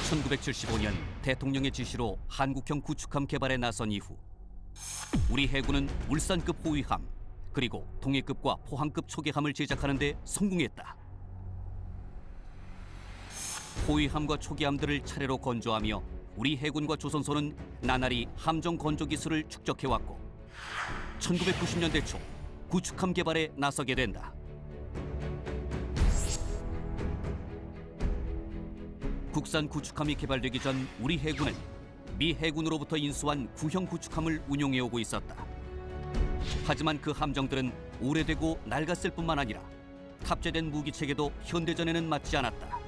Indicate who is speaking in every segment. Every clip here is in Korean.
Speaker 1: 1975년 대통령의 지시로 한국형 구축함 개발에 나선 이후 우리 해군은 울산급 호위함 그리고 동해급과 포항급 초계함을 제작하는 데 성공했다. 호위함과 초계함들을 차례로 건조하며 우리 해군과 조선소는 나날이 함정 건조 기술을 축적해왔고 1990년대 초 구축함 개발에 나서게 된다. 국산 구축함이 개발되기 전 우리 해군은 미 해군으로부터 인수한 구형 구축함을 운용해오고 있었다. 하지만 그 함정들은 오래되고 낡았을 뿐만 아니라 탑재된 무기체계도 현대전에는 맞지 않았다.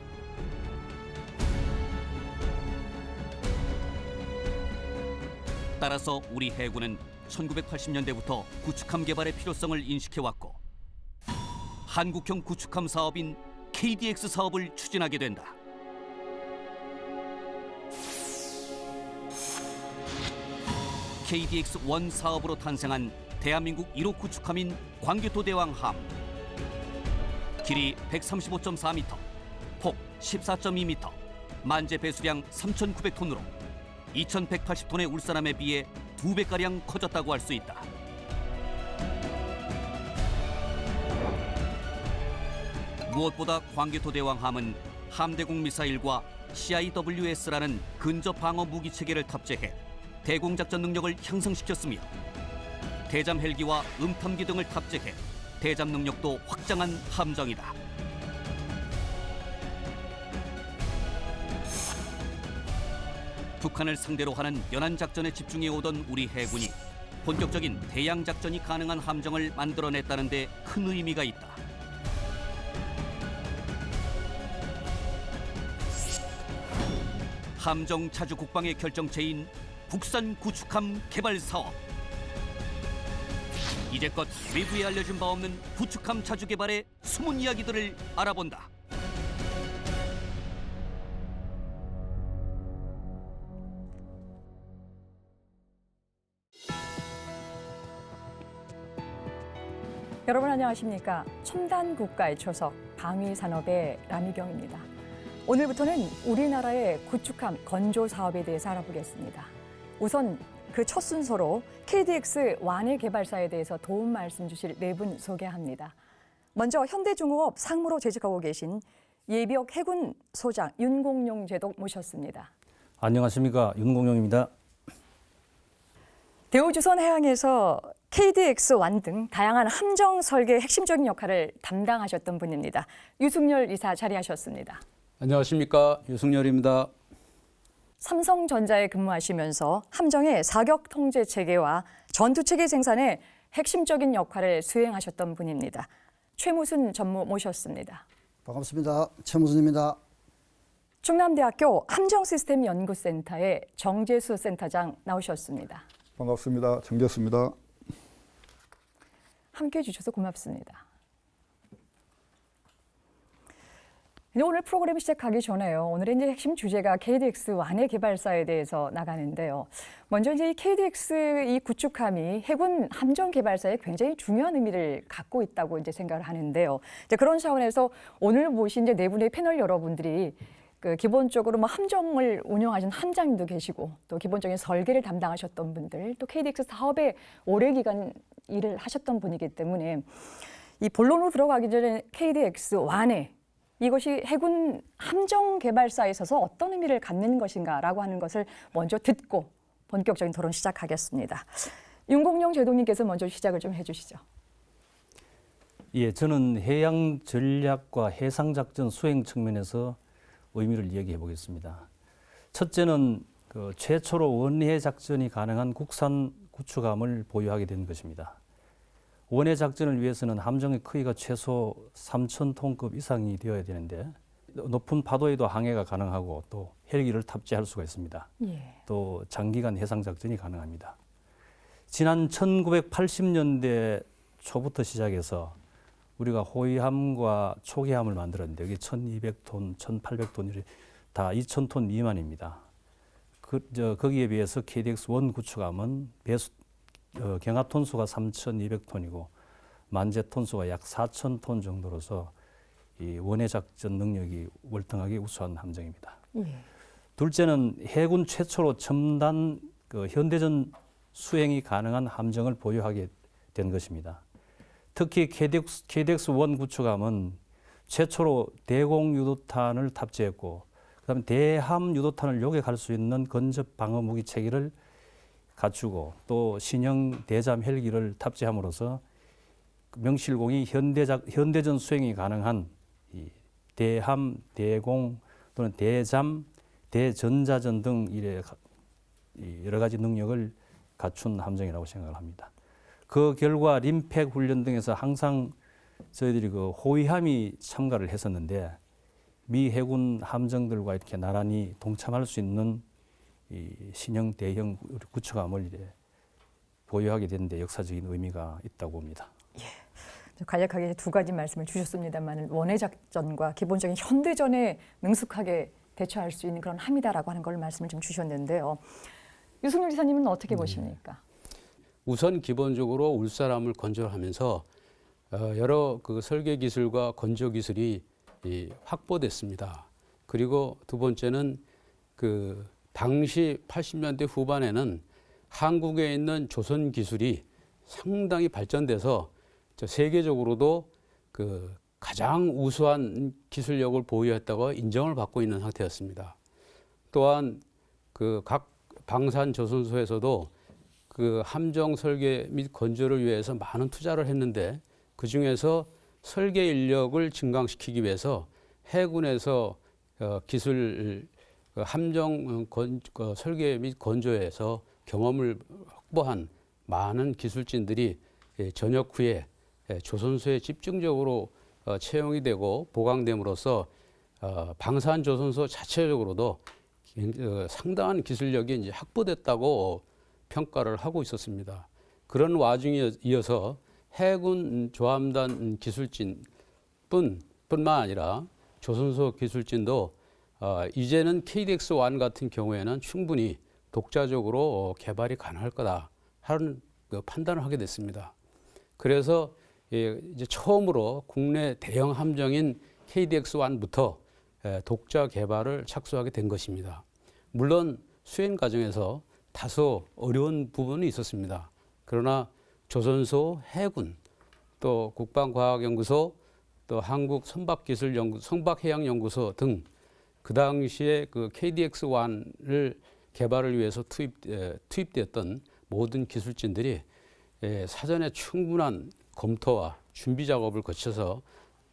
Speaker 1: 따라서 우리 해군은 1980년대부터 구축함 개발의 필요성을 인식해왔고 한국형 구축함 사업인 KDX 사업을 추진하게 된다. KDX-1 사업으로 탄생한 대한민국 1호 구축함인 광개토대왕함. 길이 135.4m, 폭 14.2m, 만재 배수량 3,900톤으로 2,180톤의 울산함에 비해 2배가량 커졌다고 할 수 있다. 무엇보다 광개토대왕함은 함대공 미사일과 CIWS라는 근접 방어 무기 체계를 탑재해 대공작전 능력을 향상시켰으며 대잠 헬기와 음탐기 등을 탑재해 대잠 능력도 확장한 함정이다. 북한을 상대로 하는 연안 작전에 집중해 오던 우리 해군이 본격적인 대양 작전이 가능한 함정을 만들어냈다는 데 큰 의미가 있다. 함정 자주 국방의 결정체인 국산 구축함 개발 사업. 이제껏 외부에 알려진 바 없는 구축함 자주 개발의 숨은 이야기들을 알아본다.
Speaker 2: 여러분 안녕하십니까? 첨단 국가의 초석, 방위 산업의 라미경입니다. 오늘부터는 우리나라의 구축함 건조 사업에 대해서 알아보겠습니다. 우선 그 첫 순서로 KDX 완해 개발사에 대해서 도움 말씀 주실 네 분 소개합니다. 먼저 현대중공업 상무로 재직하고 계신 예비역 해군 소장 윤공룡 제독 모셨습니다.
Speaker 3: 안녕하십니까, 윤공룡입니다.
Speaker 2: 대우조선해양에서 KDX-1 등 다양한 함정 설계의 핵심적인 역할을 담당하셨던 분입니다. 유승열 이사 자리하셨습니다.
Speaker 4: 안녕하십니까, 유승열입니다.
Speaker 2: 삼성전자에 근무하시면서 함정의 사격 통제 체계와 전투 체계 생산에 핵심적인 역할을 수행하셨던 분입니다. 최무순 전무 모셨습니다.
Speaker 5: 반갑습니다. 최무순입니다.
Speaker 2: 충남대학교 함정시스템연구센터의 정재수 센터장 나오셨습니다.
Speaker 6: 반갑습니다. 정재수입니다.
Speaker 2: 함께해 주셔서 고맙습니다. 오늘 프로그램 시작하기 전에요. 오늘의 이제 핵심 주제가 KDX 완해 개발사에 대해서 나가는데요. 먼저 이제 이 KDX 이 구축함이 해군 함정 개발사에 굉장히 중요한 의미를 갖고 있다고 이제 생각을 하는데요. 이제 그런 차원에서 오늘 모신 이제 네 분의 패널 여러분들이 그 기본적으로 뭐 함정을 운영하신 함장님도 계시고 또 기본적인 설계를 담당하셨던 분들 또 KDX 사업에 오래 기간 일을 하셨던 분이기 때문에 이 본론으로 들어가기 전에 KDX 완해 이것이 해군 함정 개발사에 있어서 어떤 의미를 갖는 것인가라고 하는 것을 먼저 듣고 본격적인 토론 시작하겠습니다. 윤공룡 제독님께서 먼저 시작을 좀 해주시죠.
Speaker 3: 예, 저는 해양 전략과 해상 작전 수행 측면에서 의미를 이야기해 보겠습니다. 첫째는 그 최초로 원해 작전이 가능한 국산 구축함을 보유하게 된 것입니다. 원해 작전을 위해서는 함정의 크기가 최소 3,000톤급 이상이 되어야 되는데 높은 파도에도 항해가 가능하고 또 헬기를 탑재할 수가 있습니다.
Speaker 2: 예.
Speaker 3: 또 장기간 해상 작전이 가능합니다. 지난 1980년대 초부터 시작해서 우리가 호위함과 초계함을 만들었는데 여기 1,200톤, 1,800톤이 다 2,000톤 미만입니다. 거기에 비해서 KDX-1 구축함은 경합 톤수가 3,200톤이고 만재 톤수가 약 4,000톤 정도로서 이 원해 작전 능력이 월등하게 우수한 함정입니다.
Speaker 2: 예.
Speaker 3: 둘째는 해군 최초로 첨단 현대전 수행이 가능한 함정을 보유하게 된 것입니다. 특히 KDX-1 구축함은 최초로 대공 유도탄을 탑재했고 그다음에 대함 유도탄을 요격할 수 있는 근접 방어 무기 체계를 갖추고 또 신형 대잠 헬기를 탑재함으로써 명실공히 현대전 수행이 가능한 이 대함, 대공 또는 대잠, 대전자전 등 여러 가지 능력을 갖춘 함정이라고 생각을 합니다. 그 결과 림팩 훈련 등에서 항상 저희들이 그 호위함이 참가를 했었는데 미 해군 함정들과 이렇게 나란히 동참할 수 있는 이 신형 대형 구축함을 보유하게 된 데 역사적인 의미가 있다고 봅니다.
Speaker 2: 간략하게 두 가지 말씀을 주셨습니다만 원해 작전과 기본적인 현대전에 능숙하게 대처할 수 있는 그런 함이다라고 하는 걸 말씀을 좀 주셨는데요. 유승열 지사님은 어떻게 보십니까?
Speaker 4: 우선 기본적으로 울사람을 건조하면서 여러 그 설계 기술과 건조 기술이 확보됐습니다. 그리고 두 번째는 그 당시 80년대 후반에는 한국에 있는 조선 기술이 상당히 발전돼서 세계적으로도 그 가장 우수한 기술력을 보유했다고 인정을 받고 있는 상태였습니다. 또한 그 각 방산 조선소에서도 그 함정 설계 및 건조를 위해서 많은 투자를 했는데 그 중에서 설계 인력을 증강시키기 위해서 해군에서 기술 함정 설계 및 건조에서 경험을 확보한 많은 기술진들이 전역 후에 조선소에 집중적으로 채용이 되고 보강됨으로써 방산 조선소 자체적으로도 상당한 기술력이 이제 확보됐다고 평가를 하고 있었습니다. 그런 와중에 이어서 해군 조함단 기술진 뿐만 아니라 조선소 기술진도 이제는 KDX-1 같은 경우에는 충분히 독자적으로 개발이 가능할 거다 하는 판단을 하게 됐습니다. 그래서 이제 처음으로 국내 대형 함정인 KDX-1부터 독자 개발을 착수하게 된 것입니다. 물론 수행 과정에서 다소 어려운 부분이 있었습니다. 그러나 조선소, 해군, 또 국방과학연구소, 또 한국 선박해양연구소 등 그 당시에 그 KDX-1을 개발을 위해서 투입되었던 모든 기술진들이 사전에 충분한 검토와 준비 작업을 거쳐서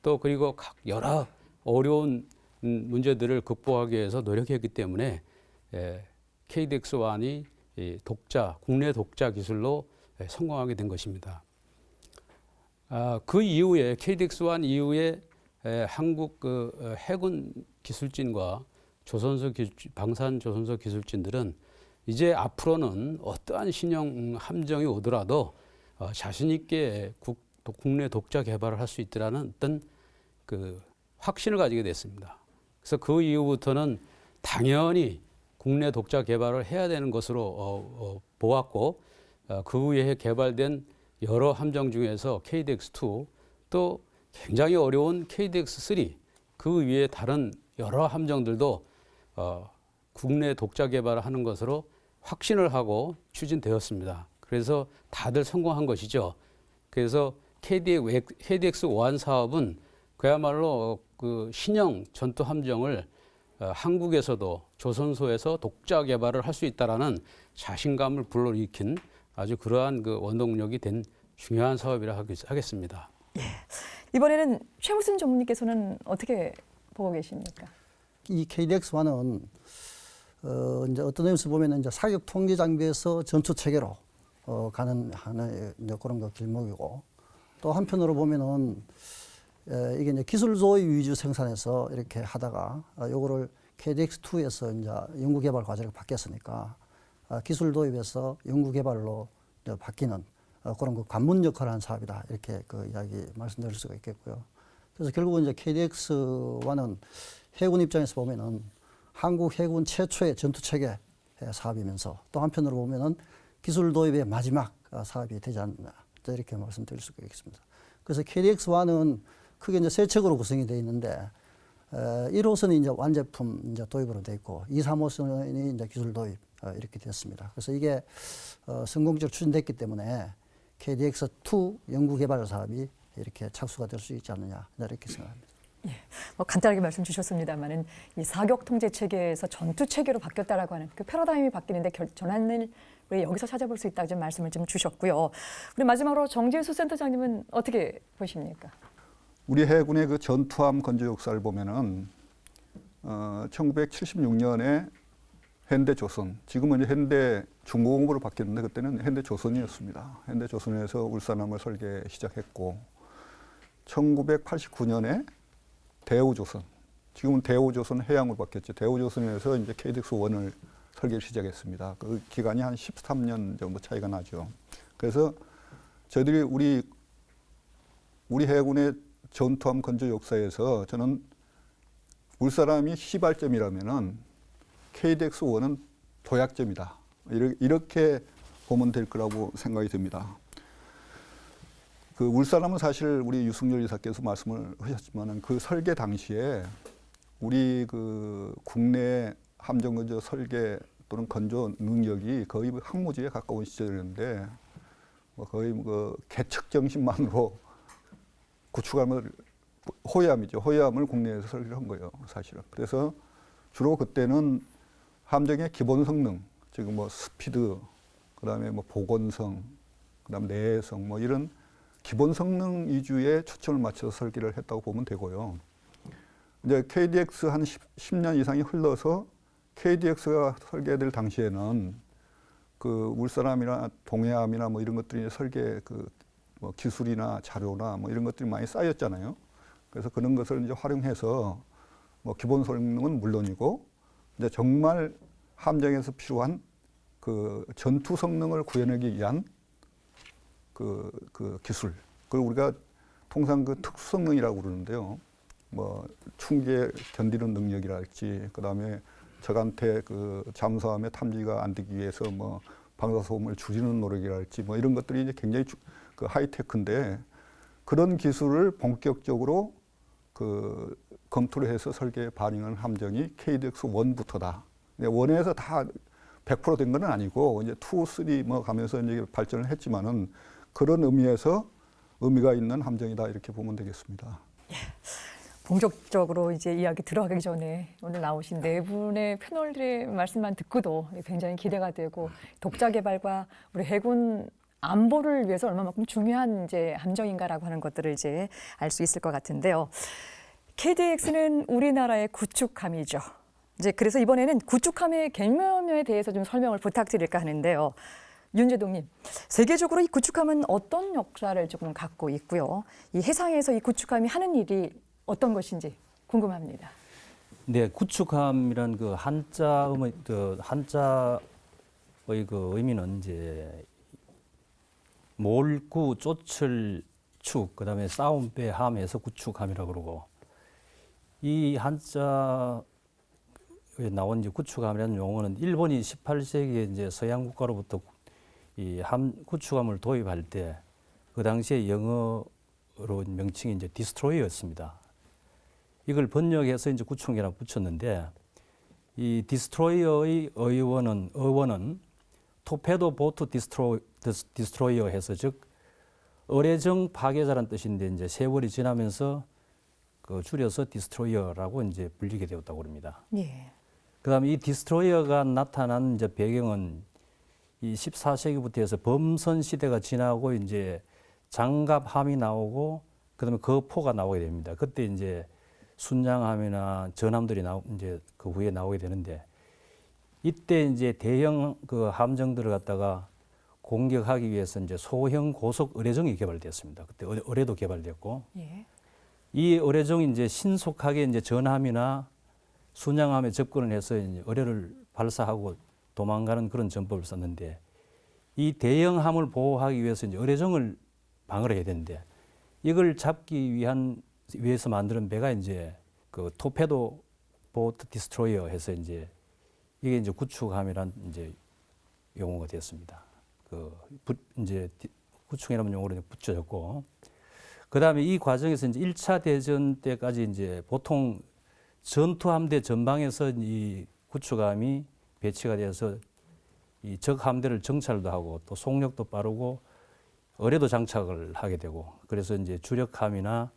Speaker 4: 또 그리고 각 여러 어려운 문제들을 극복하기 위해서 노력했기 때문에 KDX-1이 국내 독자 기술로 성공하게 된 것입니다. 그 이후에 KDX-1 이후에 한국 해군 기술진과 방산 조선소 기술진들은 이제 앞으로는 어떠한 신형 함정이 오더라도 자신 있게 국내 독자 개발을 할 수 있다라는 어떤 그 확신을 가지게 됐습니다. 그래서 그 이후부터는 당연히 국내 독자 개발을 해야 되는 것으로 보았고 그 후에 개발된 여러 함정 중에서 KDX-2 또 굉장히 어려운 KDX-3 그 위에 다른 여러 함정들도 국내 독자 개발을 하는 것으로 확신을 하고 추진되었습니다. 그래서 다들 성공한 것이죠. 그래서 KDX-1 사업은 그야말로 그 신형 전투 함정을 한국에서도 조선소에서 독자 개발을 할 수 있다라는 자신감을 불러일으킨 아주 그러한 그 원동력이 된 중요한 사업이라 하겠습니다.
Speaker 2: 이번에는 최무순 전문님께서는 어떻게 보고 계십니까?
Speaker 5: 이 KDX-1은 이제 어떤 의미에서 보면 이제 사격 통제 장비에서 전투 체계로 가는 하나의 이제 그런 거 길목이고 또 한편으로 보면은 이게 이제 기술 도입 위주 생산에서 이렇게 하다가 요거를 KDX-2에서 이제 연구 개발 과제로 바뀌었으니까 기술 도입에서 연구 개발로 이제 바뀌는 그런 그 관문 역할을 하는 사업이다 이렇게 그 이야기 말씀드릴 수가 있겠고요. 그래서 결국은 이제 KDX-1은 해군 입장에서 보면은 한국 해군 최초의 전투 체계 사업이면서 또 한편으로 보면은 기술 도입의 마지막 사업이 되지 않나 이렇게 말씀드릴 수가 있겠습니다. 그래서 KDX-1은 크게 이제 세 척으로 구성이 되어 있는데 1호선이 이제 완제품 이제 도입으로 돼 있고 2, 3호선이 이제 기술 도입 이렇게 됐습니다. 그래서 이게 성공적으로 추진됐기 때문에 KDX2 연구개발 사업이 이렇게 착수가 될 수 있지 않느냐 이렇게 생각합니다.
Speaker 2: 뭐 간단하게 말씀 주셨습니다만은 이 사격 통제 체계에서 전투 체계로 바뀌었다라고 하는 그 패러다임이 바뀌는데 전환을 우리 여기서 찾아볼 수 있다고 좀 말씀을 좀 주셨고요. 우리 마지막으로 정진수 센터장님은 어떻게 보십니까?
Speaker 6: 우리 해군의 그 전투함 건조 역사를 보면은 1976년에 현대조선, 지금은 이제 현대중공업으로 바뀌었는데 그때는 현대조선이었습니다. 현대조선에서 울산함을 설계 시작했고 1989년에 대우조선, 지금은 대우조선 해양으로 바뀌었죠. 대우조선에서 이제 KDX-1을 설계를 시작했습니다. 그 기간이 한 13년 정도 차이가 나죠. 그래서 저희들이 우리 해군의 전투함 건조 역사에서 저는 울사람이 시발점이라면은 KDX-1은 도약점이다. 이렇게 보면 될 거라고 생각이 듭니다. 그 울사람은 사실 우리 유승열 이사께서 말씀을 하셨지만은 그 설계 당시에 우리 그 국내 함정 건조 설계 또는 건조 능력이 거의 항모지에 가까운 시절이었는데 거의 그 개척 정신만으로 구축함을 호위함을 국내에서 설계를 한 거예요, 사실은. 그래서 주로 그때는 함정의 기본 성능, 지금 뭐 스피드, 그다음에 뭐 복원성, 그다음 내성 뭐 이런 기본 성능 위주에 초점을 맞춰서 설계를 했다고 보면 되고요. 이제 KDX 한 10년 이상이 흘러서 KDX가 설계될 당시에는 그 울사람이나 동해함이나 뭐 이런 것들이 설계 그 뭐 기술이나 자료나 뭐 이런 것들이 많이 쌓였잖아요. 그래서 그런 것을 이제 활용해서 뭐 기본 성능은 물론이고 이제 정말 함정에서 필요한 그 전투 성능을 구현하기 위한 그 기술, 그걸 우리가 통상 그 특수성능이라고 그러는데요. 뭐 충기에 견디는 능력이랄지, 그 다음에 적한테 그 잠수함의 탐지가 안 되기 위해서 뭐 방사소음을 줄이는 노력이랄지, 뭐 이런 것들이 이제 굉장히 그 하이테크인데 그런 기술을 본격적으로 그 검토를 해서 설계에 반영한 함정이 KDX-1부터다. 원에서 다 100%된 건 아니고 이제 2, 3 뭐 가면서 이제 발전을 했지만은 그런 의미가 있는 함정이다 이렇게 보면 되겠습니다.
Speaker 2: 본격적으로 이제 이야기 들어가기 전에 오늘 나오신 네 분의 패널들의 말씀만 듣고도 굉장히 기대가 되고 독자 개발과 우리 해군 안보를 위해서 얼마만큼 중요한 이제 함정인가라고 하는 것들을 이제 알 수 있을 것 같은데요. KDX는 우리나라의 구축함이죠. 이제 그래서 이번에는 구축함의 개념에 대해서 좀 설명을 부탁드릴까 하는데요. 윤재동님, 세계적으로 이 구축함은 어떤 역사를 조금 갖고 있고요. 이 해상에서 이 구축함이 하는 일이 어떤 것인지 궁금합니다.
Speaker 3: 네, 구축함이란 그 한자의 그 의미는 이제 몰구, 쫓을, 축, 그다음에 싸움배, 함에서 구축함이라고 그러고, 이 한자에 나온 이제 구축함이라는 용어는 일본이 18세기에 이제 서양 국가로부터 이 구축함을 도입할 때 그 당시에 영어로 명칭이 이제 디스트로이어였습니다. 이걸 번역해서 이제 구축함이라고 붙였는데, 이 디스트로이어의 어원은 토페도 보트 디스트로이어 해서, 즉 어뢰정 파괴자란 뜻인데 이제 세월이 지나면서 그 줄여서 디스트로이어라고 이제 불리게 되었다고 합니다.
Speaker 2: 예.
Speaker 3: 그다음에 이 디스트로이어가 나타난 이제 배경은 이 14세기부터 해서 범선 시대가 지나고 이제 장갑함이 나오고 그다음에 거포가 나오게 됩니다. 그때 이제 순양함이나 전함들이 이제 그 후에 나오게 되는데, 이때 이제 대형 그 함정들을 갖다가 공격하기 위해서 이제 소형 고속 의뢰정이 개발되었습니다. 그때 의뢰도 개발됐고,
Speaker 2: 예.
Speaker 3: 이 의뢰정이 이제 신속하게 이제 전함이나 순양함에 접근을 해서 이제 의뢰를 발사하고 도망가는 그런 전법을 썼는데, 이 대형함을 보호하기 위해서 이제 의뢰정을 방어를 해야 되는데, 이걸 잡기 위해서 만드는 배가 이제 그 토페도 보트 디스트로이어 해서 이제 이게 이제 구축함이란 이제 용어가 되었습니다. 이제 구축이라는 용어로 붙여졌고, 그 다음에 이 과정에서 이제 1차 대전 때까지 이제 보통 전투함대 전방에서 이 구축함이 배치가 되어서 이 적 함대를 정찰도 하고 또 속력도 빠르고 어뢰도 장착을 하게 되고 그래서 이제 주력함이나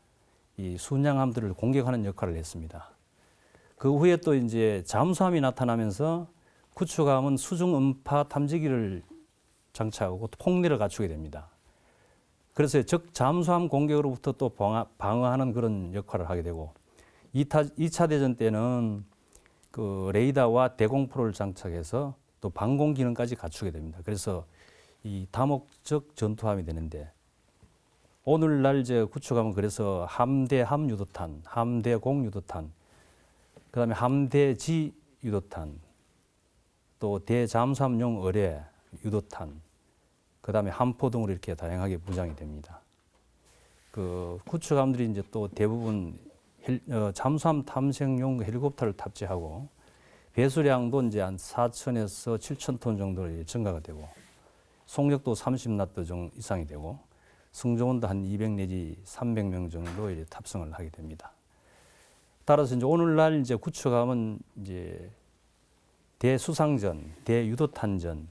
Speaker 3: 이 순양함들을 공격하는 역할을 했습니다. 그 후에 또 이제 잠수함이 나타나면서 구축함은 수중 음파 탐지기를 장착하고 또 폭리를 갖추게 됩니다. 그래서 적 잠수함 공격으로부터 또 방어하는 그런 역할을 하게 되고 2차 대전 때는 그 레이더와 대공포를 장착해서 또 방공 기능까지 갖추게 됩니다. 그래서 이 다목적 전투함이 되는데 오늘날 이제 구축함은 그래서 함대 함유도탄, 함대 공유도탄, 그다음에 함대지 유도탄, 또 대잠수함용 어뢰 유도탄, 그다음에 함포 등으로 이렇게 다양하게 무장이 됩니다. 그 구축함들이 이제 또 대부분 잠수함 탐색용 헬리콥터를 탑재하고 배수량도 이제 한 4,000에서 7,000톤 정도로 증가가 되고 속력도 30나트 이상이 되고 승조원도 한 200 내지 300명 정도 이제 탑승을 하게 됩니다. 따라서 이제 오늘날 이제 구축함은 이제 대수상전, 대유도탄전,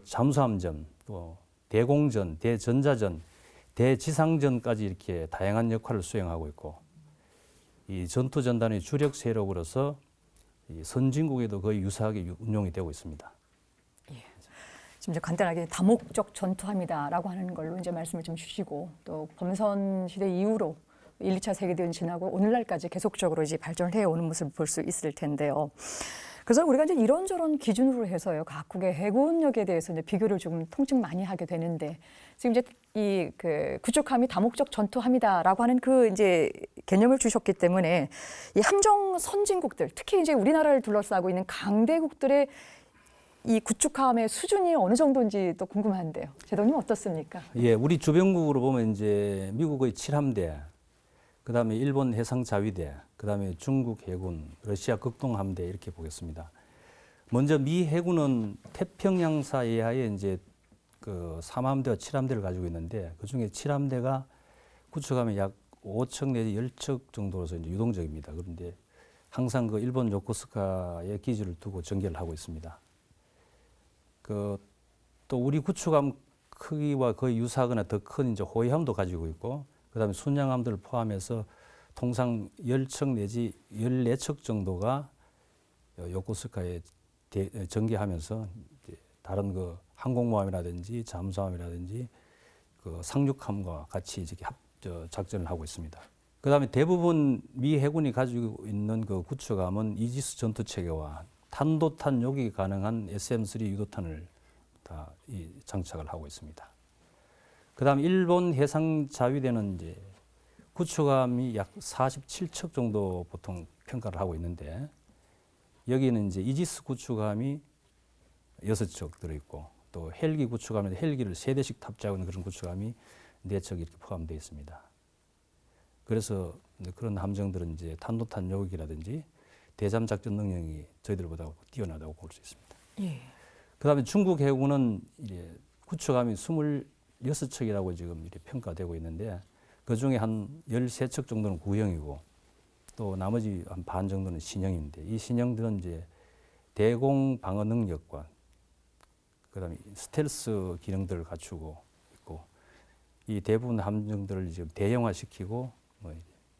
Speaker 3: 잠수함전, 또 대공전, 대전자전, 대지상전까지 이렇게 다양한 역할을 수행하고 있고 이 전투 전단의 주력 세력으로서 이 선진국에도 거의 유사하게 운용이 되고 있습니다.
Speaker 2: 지금 이제 간단하게 다목적 전투함이다라고 하는 걸로 이제 말씀을 좀 주시고 또 범선 시대 이후로 1, 2차 세계대전 지나고 오늘날까지 계속적으로 이제 발전을 해오는 모습을 볼 수 있을 텐데요. 그래서 우리가 이제 이런저런 기준으로 해서요 각국의 해군력에 대해서 이제 비교를 조금 통증 많이 하게 되는데 지금 이제 이 그 구축함이 다목적 전투함이다라고 하는 그 이제 개념을 주셨기 때문에 이 함정 선진국들 특히 이제 우리나라를 둘러싸고 있는 강대국들의 이 구축함의 수준이 어느 정도인지 또 궁금한데요. 제동님 어떻습니까?
Speaker 3: 예, 우리 주변국으로 보면 이제 미국의 7함대, 그다음에 일본 해상자위대, 그다음에 중국 해군, 러시아 극동함대 이렇게 보겠습니다. 먼저 미 해군은 태평양사 이하에 이제 그 3함대와 7함대를 가지고 있는데 그 중에 7함대가 구축함이 약 5척 내지 10척 정도로서 이제 유동적입니다. 그런데 항상 그 일본 요코스카에 기지를 두고 전개를 하고 있습니다. 또 우리 구축함 크기와 거의 유사하거나 더 큰 이제 호위함도 가지고 있고, 그다음에 순양함들을 포함해서 통상 10척 내지 14척 정도가 요코스카에 전개하면서 이제 다른 그 항공모함이라든지 잠수함이라든지 그 상륙함과 같이 이제 작전을 하고 있습니다. 그다음에 대부분 미 해군이 가지고 있는 그 구축함은 이지스 전투 체계와 탄도탄 요격이 가능한 SM-3 유도탄을 다 장착을 하고 있습니다. 그다음 일본 해상자위대는 이제 구축함이 약 47척 정도 보통 평가를 하고 있는데 여기는 이제 이지스 구축함이 6척 들어있고 또 헬기 구축함에도 헬기를 3대씩 탑재하고 있는 그런 구축함이 4척 이렇게 포함되어 있습니다. 그래서 그런 함정들은 이제 탄도탄 요격이라든지 대잠 작전 능력이 저희들보다 뛰어나다고 볼 수 있습니다.
Speaker 2: 예.
Speaker 3: 그다음에 중국 해군은 이제 구축함이 26척이라고 지금 이렇게 평가되고 있는데 그 중에 한 13척 정도는 구형이고 또 나머지 한 반 정도는 신형인데 이 신형들은 이제 대공 방어 능력과 그다음에 스텔스 기능들을 갖추고 있고 이 대부분 함정들을 지금 대형화시키고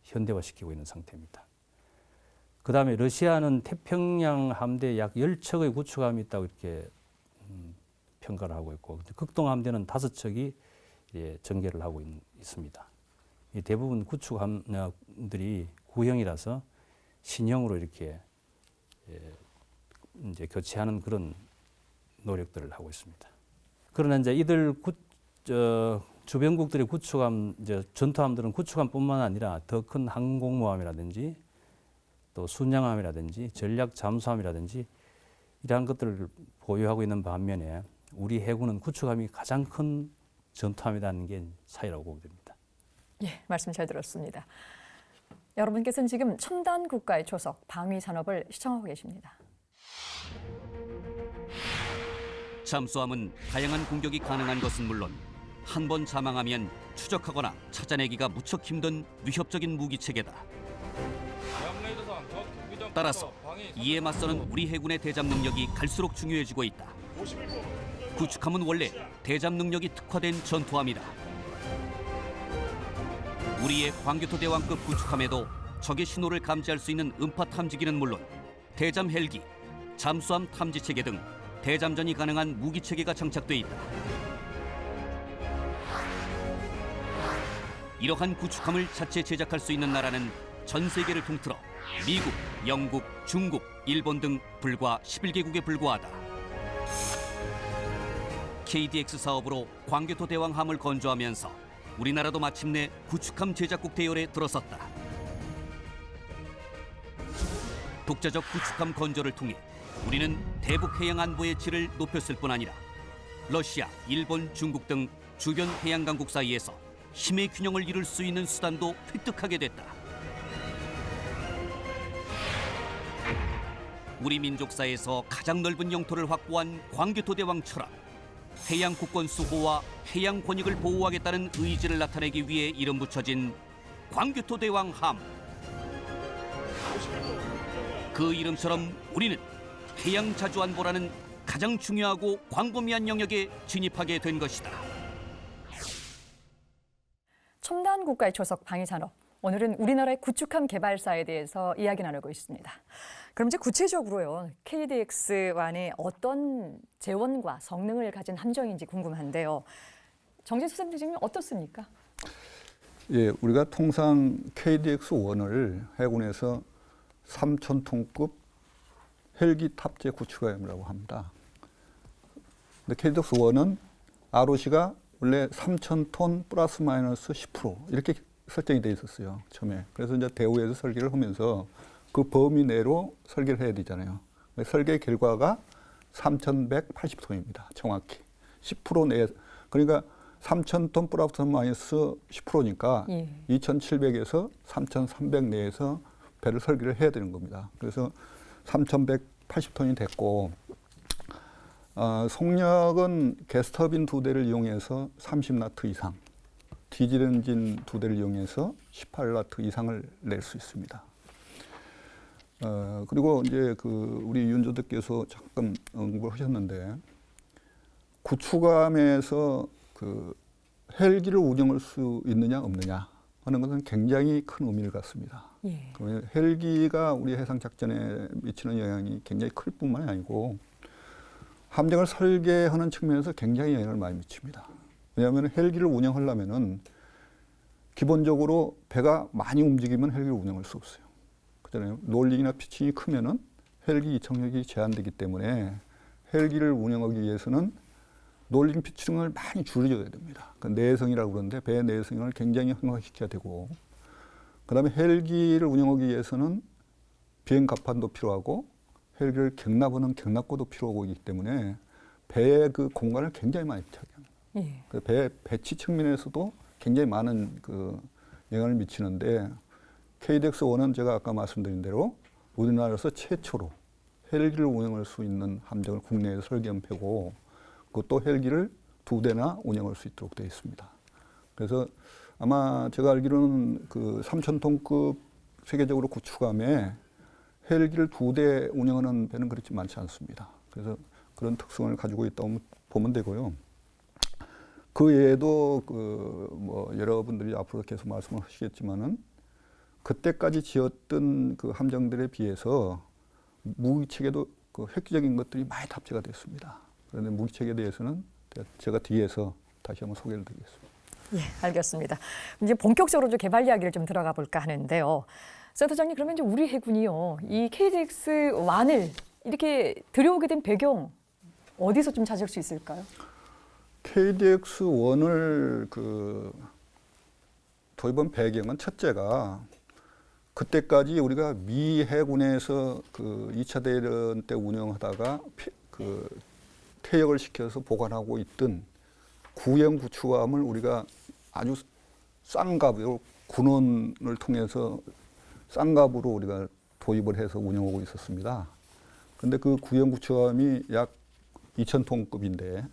Speaker 3: 현대화시키고 있는 상태입니다. 그다음에 러시아는 태평양 함대 약 10척의 구축함이 있다고 이렇게 평가를 하고 있고 극동 함대는 5척이 전개를 하고 있습니다. 이 대부분 구축함들이 구형이라서 신형으로 이렇게 이제 교체하는 그런 노력들을 하고 있습니다. 그러나 이제 이들 주변국들의 구축함, 이제 전투함들은 구축함뿐만 아니라 더 큰 항공모함이라든지 또 순양함이라든지 전략 잠수함이라든지 이러한 것들을 보유하고 있는 반면에 우리 해군은 구축함이 가장 큰 전투함이라는 게 차이라고 보게 됩니다.
Speaker 2: 예, 말씀 잘 들었습니다. 여러분께서는 지금 첨단 국가의 초석 방위 산업을 시청하고 계십니다.
Speaker 1: 잠수함은 다양한 공격이 가능한 것은 물론 한 번 자망하면 추적하거나 찾아내기가 무척 힘든 위협적인 무기 체계다. 따라서 이에 맞서는 우리 해군의 대잠 능력이 갈수록 중요해지고 있다. 구축함은 원래 대잠 능력이 특화된 전투함이다. 우리의 광교토대왕급 구축함에도 적의 신호를 감지할 수 있는 음파 탐지기는 물론 대잠 헬기, 잠수함 탐지 체계 등 대잠전이 가능한 무기 체계가 장착돼 있다. 이러한 구축함을 자체 제작할 수 있는 나라는 전 세계를 통틀어 미국, 영국, 중국, 일본 등 불과 11개국에 불과하다. KDX 사업으로 광교토 대왕함을 건조하면서 우리나라도 마침내 구축함 제작국 대열에 들어섰다. 독자적 구축함 건조를 통해 우리는 대북 해양 안보의 질을 높였을 뿐 아니라 러시아, 일본, 중국 등 주변 해양 강국 사이에서 힘의 균형을 이룰 수 있는 수단도 획득하게 됐다. 우리 민족사에서 가장 넓은 영토를 확보한 광교토대왕처럼 해양 국권 수호와 해양 권익을 보호하겠다는 의지를 나타내기 위해 이름 붙여진 광교토대왕함. 그 이름처럼 우리는 해양 자주안보라는 가장 중요하고 광범위한 영역에 진입하게 된 것이다.
Speaker 2: 첨단 국가의 초석 방위산업. 오늘은 우리나라의 구축함 개발사에 대해서 이야기 나누고 있습니다. 그럼 이제 구체적으로요, KDX-1이 어떤 재원과 성능을 가진 함정인지 궁금한데요. 정진수 선생님 어떻습니까?
Speaker 6: 예, 우리가 통상 KDX-1을 해군에서 3,000톤급 헬기 탑재 구축함이라고 합니다. 근데 KDX-1은 ROC가 원래 3,000톤 플러스 마이너스 10% 이렇게 설정이 돼 있었어요, 처음에. 그래서 이제 대우에서 설계를 하면서 그 범위 내로 설계를 해야 되잖아요. 설계 결과가 3,180톤입니다, 정확히. 10% 내, 그러니까 3,000톤 플러스 마이너스 10%니까 2,700에서 3,300 내에서 배를 설계를 해야 되는 겁니다. 그래서 3,180톤이 됐고, 속력은 게스터빈 2대를 이용해서 30나트 이상, 디젤 엔진 2대를 이용해서 18나트 이상을 낼 수 있습니다. 그리고 이제 우리 윤조대께서 잠깐 언급을 하셨는데, 구축함에서 헬기를 운영할 수 있느냐 없느냐 하는 것은 굉장히 큰 의미를 갖습니다.
Speaker 2: 예.
Speaker 6: 헬기가 우리 해상 작전에 미치는 영향이 굉장히 클 뿐만 아니고 함정을 설계하는 측면에서 굉장히 영향을 많이 미칩니다. 왜냐하면 헬기를 운영하려면은 기본적으로 배가 많이 움직이면 헬기를 운영할 수 없어요. 그렇잖아요. 롤링이나 피칭이 크면은 헬기 이착력이 제한되기 때문에 헬기를 운영하기 위해서는 롤링 피칭을 많이 줄여줘야 됩니다. 그 내성이라고 그러는데 배 내성을 굉장히 흥화시켜야 되고, 그다음에 헬기를 운영하기 위해서는 비행 갑판도 필요하고 헬기를 격납하는 격납고도 필요하기 때문에 배의 그 공간을 굉장히 많이 차게 합니다.
Speaker 2: 예.
Speaker 6: 그 배 배치 측면에서도 굉장히 많은 영향을 미치는데, KDX-1은 제가 아까 말씀드린 대로 우리나라에서 최초로 헬기를 운영할 수 있는 함정을 국내에서 설계한 배고, 그것도 헬기를 2대나 운영할 수 있도록 되어 있습니다. 그래서 아마 제가 알기로는 3,000톤급 세계적으로 구축함에 헬기를 2대 운영하는 배는 그렇지 많지 않습니다. 그래서 그런 특성을 가지고 있다고 보면 되고요. 그 외에도 여러분들이 앞으로 계속 말씀을 하시겠지만은 그때까지 지었던 그 함정들에 비해서 무기 체계도 획기적인 것들이 많이 탑재가 됐습니다. 그런데 무기 체계에 대해서는 제가 뒤에서 다시 한번 소개를 드리겠습니다.
Speaker 2: 예, 알겠습니다. 이제 본격적으로 좀 개발 이야기를 좀 들어가 볼까 하는데요. 센터장님, 그러면 이제 우리 해군이요, 이 KDX-1을 이렇게 들여오게 된 배경 어디서 좀 찾을 수 있을까요?
Speaker 6: KDX-1을 도입한 배경은 첫째가 그때까지 우리가 미 해군에서 2차 대전 때 운영하다가 퇴역을 시켜서 보관하고 있던 구형 구축함을 우리가 아주 싼 값으로 군원을 통해서 싼 값으로 우리가 도입을 해서 운영하고 있었습니다. 그런데 그 구형 구축함이 약 2,000톤급인데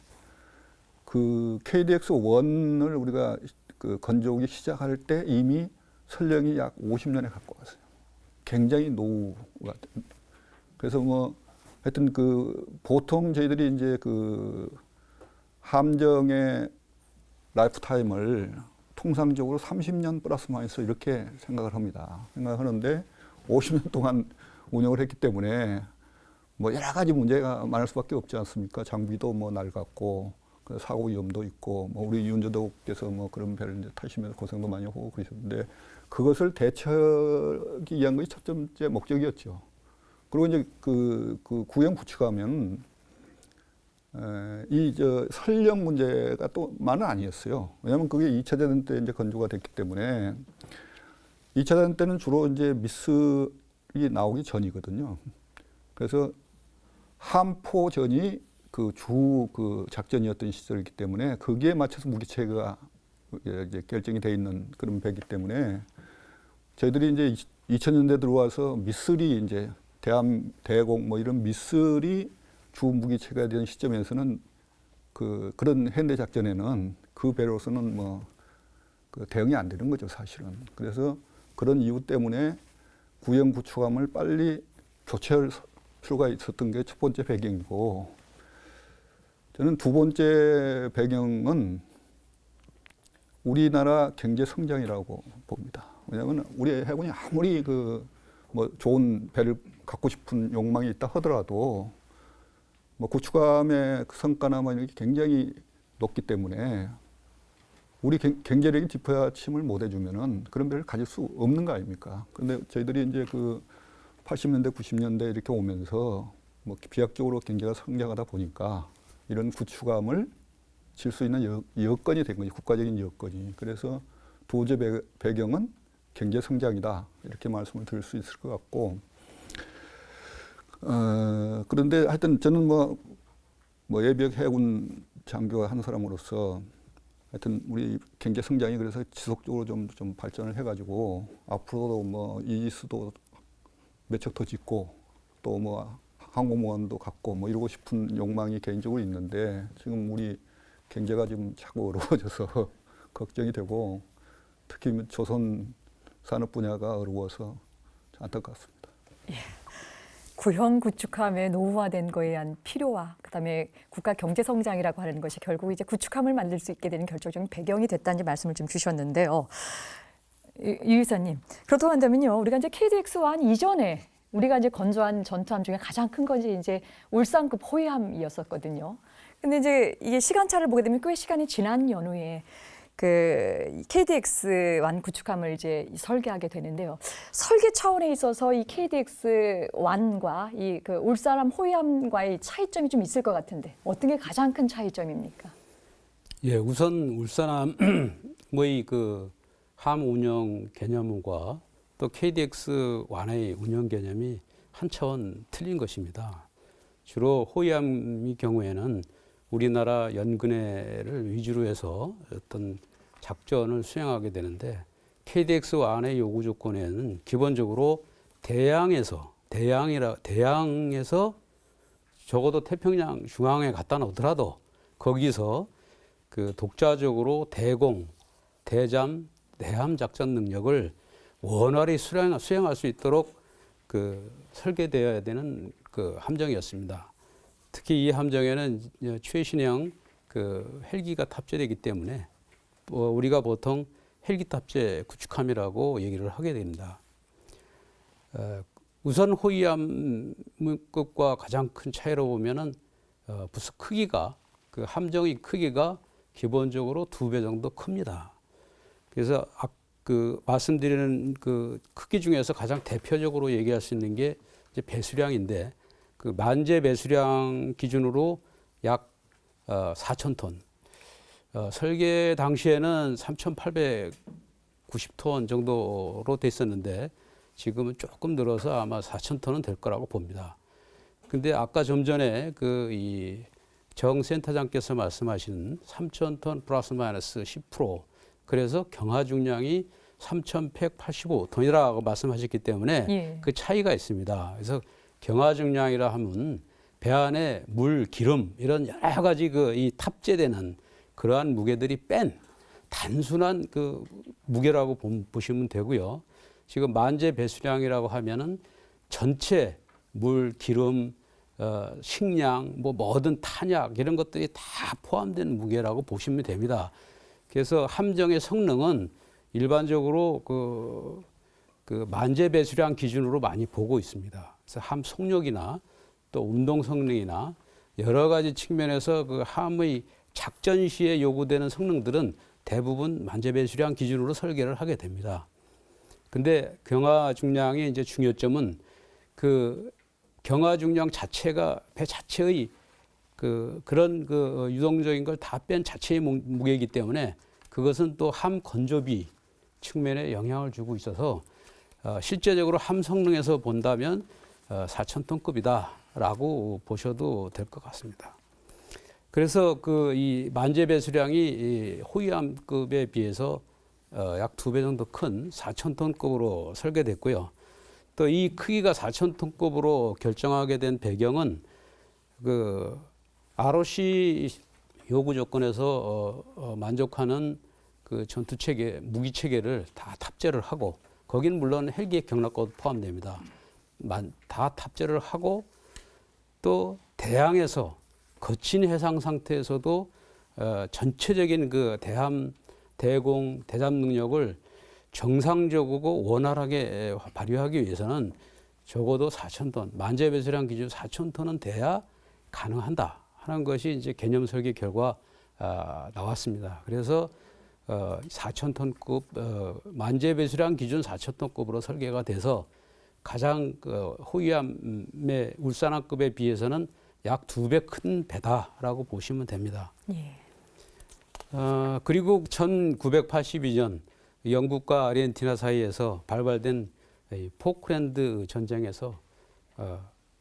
Speaker 6: 그 KDX-1을 우리가 건조기 시작할 때 이미 설령이 약 50년에 갖고 왔어요. 굉장히 노후가 그래서 뭐 하여튼 그 보통 저희들이 이제 그 함정의 라이프 타임을 통상적으로 30년 플러스 마이너스 이렇게 생각을 합니다. 생각하는데 50년 동안 운영을 했기 때문에 뭐 여러 가지 문제가 많을 수밖에 없지 않습니까? 장비도 뭐 낡았고 사고 위험도 있고 뭐 우리 윤저도께서 뭐 그런 배를 이제 타시면서 고생도 많이 하고 그러셨는데 그것을 대처하기 위한 것이 첫 번째 목적이었죠. 그리고 이제 그 구형 구축하면 이 저 설령 문제가 또 만은 아니었어요. 왜냐하면 그게 2차 대전 때 이제 건조가 됐기 때문에 2차 대전 때는 주로 이제 미스이 나오기 전이거든요. 그래서 함포전이 그 작전이었던 시절이기 때문에 거기에 맞춰서 무기체계가 이제 결정이 돼 있는 그런 배이기 때문에 저희들이 이제 2000년대 들어와서 미슬이 이제 대공 뭐 이런 미슬이 주 무기체계가 된 시점에서는 그런 현대 작전에는 그 배로서는 뭐 그 대응이 안 되는 거죠, 사실은. 그래서 그런 이유 때문에 구형 구축함을 빨리 교체할 필요가 있었던 게 첫 번째 배경이고, 저는 두 번째 배경은 우리나라 경제 성장이라고 봅니다. 왜냐하면 우리 해군이 아무리 뭐 좋은 배를 갖고 싶은 욕망이 있다 하더라도 뭐 구축함의 성과나 뭐 이런 게 굉장히 높기 때문에 우리 경제력이 뒷받침을 못 해주면은 그런 배를 가질 수 없는 거 아닙니까? 그런데 저희들이 이제 80년대, 90년대 이렇게 오면서 뭐 비약적으로 경제가 성장하다 보니까 이런 구축함을 질 수 있는 여건이 된 거죠. 국가적인 여건이. 그래서 두 번째 배경은 경제 성장이다. 이렇게 말씀을 드릴 수 있을 것 같고, 그런데 하여튼 저는 뭐 예비역 해군 장교와 한 사람으로서 하여튼 우리 경제 성장이 그래서 지속적으로 좀 발전을 해가지고 앞으로도 뭐 이지스도 몇 척 더 짓고 또 뭐 항공모함도 갖고 뭐 이러고 싶은 욕망이 개인적으로 있는데 지금 우리 경제가 좀 자꾸 어려워져서 걱정이 되고 특히 조선 산업 분야가 어려워서 안타깝습니다.
Speaker 2: 예. 구형 구축함의 노후화된 거에 대한 필요와 그다음에 국가 경제 성장이라고 하는 것이 결국 이제 구축함을 만들 수 있게 되는 결정적인 배경이 됐다는 말씀을 좀 주셨는데요. 유 이사님, 그렇다고 한다면요, 우리가 이제 KDX-1 이전에 우리가 이제 건조한 전투함 중에 가장 큰 것이 이제 울산급 호위함이었었거든요. 근데 이제 이게 시간차를 보게 되면 꽤 시간이 지난 연후에 그 KDX-1 구축함을 이제 설계하게 되는데요. 설계 차원에 있어서 이 KDX-1과 이 그 울산함 호위함과의 차이점이 좀 있을 것 같은데 어떤 게 가장 큰 차이점입니까?
Speaker 4: 예, 우선 울산함의 함 운영 개념과 또 KDX-1의 운영 개념이 한 차원 틀린 것입니다. 주로 호위함의 경우에는 우리나라 연근해를 위주로 해서 어떤 작전을 수행하게 되는데 KDX-1의 요구 조건에는 기본적으로 대양에서 적어도 태평양 중앙에 갖다 놓더라도 거기서 그 독자적으로 대공, 대잠, 내함 작전 능력을 원활히 수행할 수 있도록 설계되어야 되는 함정이었습니다. 특히 이 함정에는 최신형 헬기가 탑재되기 때문에 우리가 보통 헬기 탑재 구축함이라고 얘기를 하게 됩니다. 우선 호위함급과 가장 큰 차이로 보면은 부스 크기가 함정의 크기가 기본적으로 2배 정도 큽니다. 그래서 말씀드리는 크기 중에서 가장 대표적으로 얘기할 수 있는 게 이제 배수량인데 만재 배수량 기준으로 약 4,000톤. 설계 당시에는 3,890톤 정도로 됐었는데 지금은 조금 늘어서 아마 4,000톤은 될 거라고 봅니다. 근데 아까 좀 전에 이 정 센터장께서 말씀하신 3,000톤 플러스 마이너스 10%. 그래서 경하 중량이 3,185톤이라고 말씀하셨기 때문에
Speaker 2: 예.
Speaker 4: 그 차이가 있습니다. 그래서 경하 중량이라 하면 배 안에 물, 기름 이런 여러 가지 이 탑재되는 그러한 무게들이 뺀 단순한 무게라고 보시면 되고요. 지금 만재 배수량이라고 하면은 전체 물, 기름, 식량, 뭐 뭐든 탄약 이런 것들이 다 포함된 무게라고 보시면 됩니다. 그래서 함정의 성능은 일반적으로 그 만재 배수량 기준으로 많이 보고 있습니다. 그래서 함 속력이나 또 운동 성능이나 여러 가지 측면에서 그 함의 작전 시에 요구되는 성능들은 대부분 만재 배수량 기준으로 설계를 하게 됩니다. 근데 경화 중량의 이제 중요점은 그 경화 중량 자체가 배 자체의 그런 유동적인 걸 다 뺀 자체의 무게이기 때문에 그것은 또 함 건조비 측면에 영향을 주고 있어서 실제적으로 함 성능에서 본다면 4,000톤급이다라고 보셔도 될 것 같습니다. 그래서 이 만재 배수량이 이 호위함급에 비해서 약 2배 정도 큰 4,000톤급으로 설계됐고요. 또 이 크기가 4,000톤급으로 결정하게 된 배경은 그 ROC 요구 조건에서 만족하는 그 전투 체계, 무기 체계를 다 탑재를 하고, 거기는 물론 헬기의 경락고도 포함됩니다. 다 탑재를 하고, 또 대항에서 거친 해상 상태에서도 전체적인 그 대함, 대공, 대잠 능력을 정상적이고 원활하게 발휘하기 위해서는 적어도 4,000톤, 만재 배수량 기준 4,000톤은 돼야 가능한다 하는 것이 이제 개념 설계 결과 나왔습니다. 그래서 4,000톤급 만재 배수량 기준 4,000톤급으로 설계가 돼서 가장 호위함의 울산함급에 비해서는 약 2배 큰 배다라고 보시면 됩니다.
Speaker 2: 예.
Speaker 4: 그리고 1982년 영국과 아르헨티나 사이에서 발발된 포클랜드 전쟁에서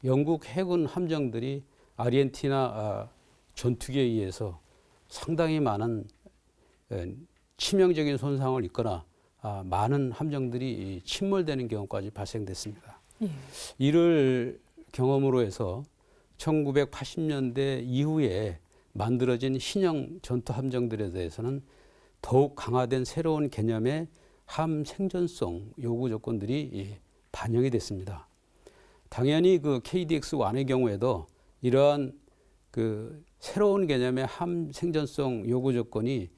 Speaker 4: 영국 해군 함정들이 아르헨티나 전투기에 의해서 상당히 많은 치명적인 손상을 입거나 많은 함정들이 침몰되는 경우까지 발생됐습니다.
Speaker 2: 예.
Speaker 4: 이를 경험으로 해서 1980년대 이후에 만들어진 신형 전투 함정들에 대해서는 더욱 강화된 새로운 개념의 함 생존성 요구 조건들이 반영이 됐습니다. 당연히 그 KDX-1의 경우에도 이러한 그 새로운 개념의 함 생존성 요구 조건이